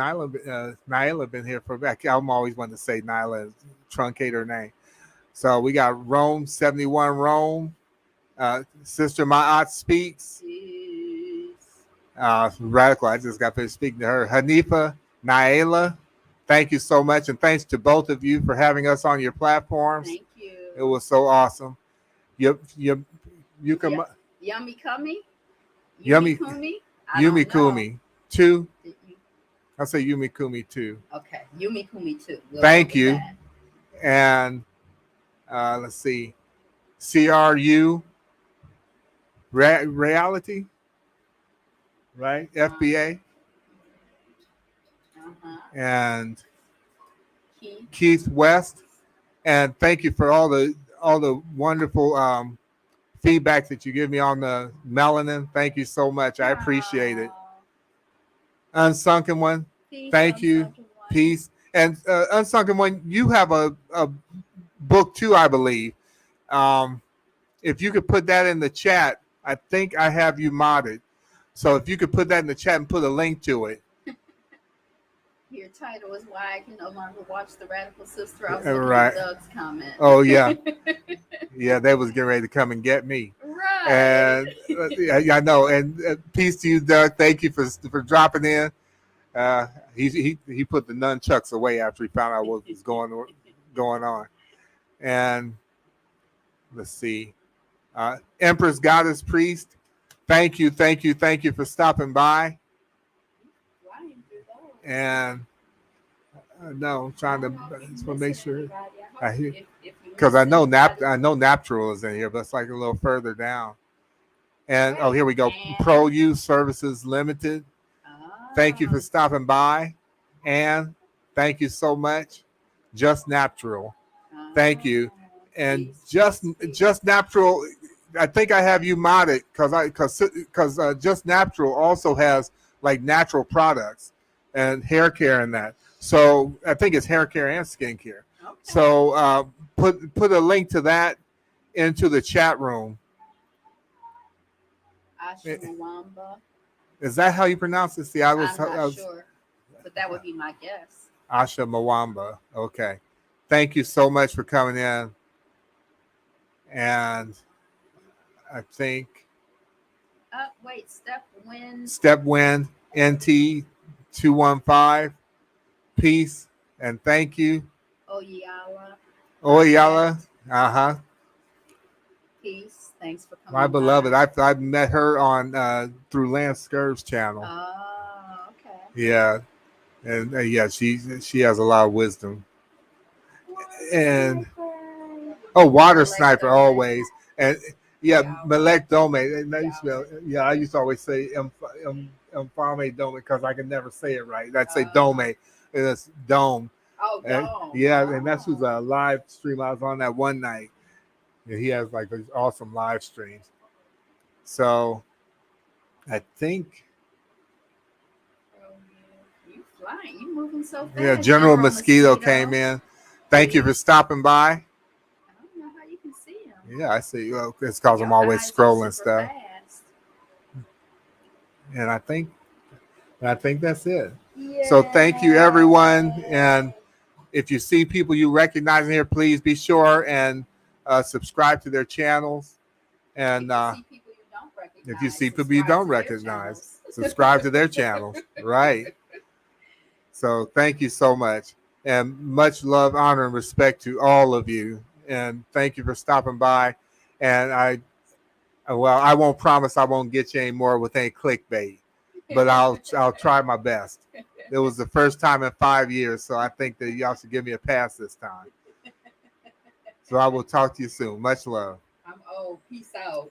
Nyla been here for back. I'm always wanting to say Nyla, truncate her name. So we got Rome 71 Rome, Sister Ma'at speaks. Radical. I just got finished speaking to her. Hanifa Naila, thank you so much, and thanks to both of you for having us on your platforms. Thank you. It was so awesome. You can Yummy Kumi. Yummy Kumi. Yumi Kumi 2. I'll say Yumi Kumi 2. Okay, Yumi Kumi 2. Thank you. That. And let's see, CRU Reality, right? FBA. And Keith West. And thank you for all the wonderful feedback that you give me on the melanin. Thank you so much. I appreciate it. Unsunken One, thank you. Peace. And Unsunken One, you have a book too, I believe. If you could put that in the chat, I think I have you modded. So if you could put that in the chat and put a link to it. Your title is Why I Can No Longer Watch the Radical Sister. I was looking at Doug's comment. Oh, yeah. Yeah, they was getting ready to come and get me. Right. And I know. And peace to you, Doug. Thank you for dropping in. He put the nunchucks away after he found out what was going on. And let's see. Empress Goddess Priest, thank you for stopping by. And no, I'm trying to make sure I hear, because I know Natural is in here, but it's like a little further down. And oh, here we go. Pro Use Services Limited. Thank you for stopping by, and thank you so much. Just Natural, thank you. And just Natural, I think I have you modded because Just Natural also has like natural products and hair care and that. So I think it's hair care and skin care. Okay. So put a link to that into the chat room. Asha Mwamba. Is that how you pronounce it? See, I'm not sure, but that would be my guess. Asha Mwamba. Okay. Thank you so much for coming in. And I think. Wait, Step Wind NT 215. Peace and thank you. Oyala. Uh-huh. Peace. Thanks for coming. My beloved. I've met her on through Lance Scurv's channel. Oh, okay. Yeah. And yeah, she has a lot of wisdom. And water sniper always. And yeah, Melek Dome. And I used to always say Infame Dome because I can never say it right. I'd say Dome, and it's Dome. Oh, Dome. Yeah, and that's who's a live stream. I was on that one night. And he has like these awesome live streams. So I think. You flying. You moving so fast. Yeah, General Mosquito came in. Thank you for stopping by. I don't know how you can see him. Yeah, I see. Well, it's because I'm always scrolling stuff. Fast. And I think that's it. So thank you, everyone. And if you see people you recognize in here, please be sure and subscribe to their channels. And if you see people you don't recognize, subscribe to their channels. Right. So thank you so much. And much love, honor, and respect to all of you. And thank you for stopping by. And I won't promise I won't get you any more with any clickbait, but I'll try my best. It was the first time in 5 years, so I think that y'all should give me a pass this time. So I will talk to you soon. Much love. I'm old. Peace out.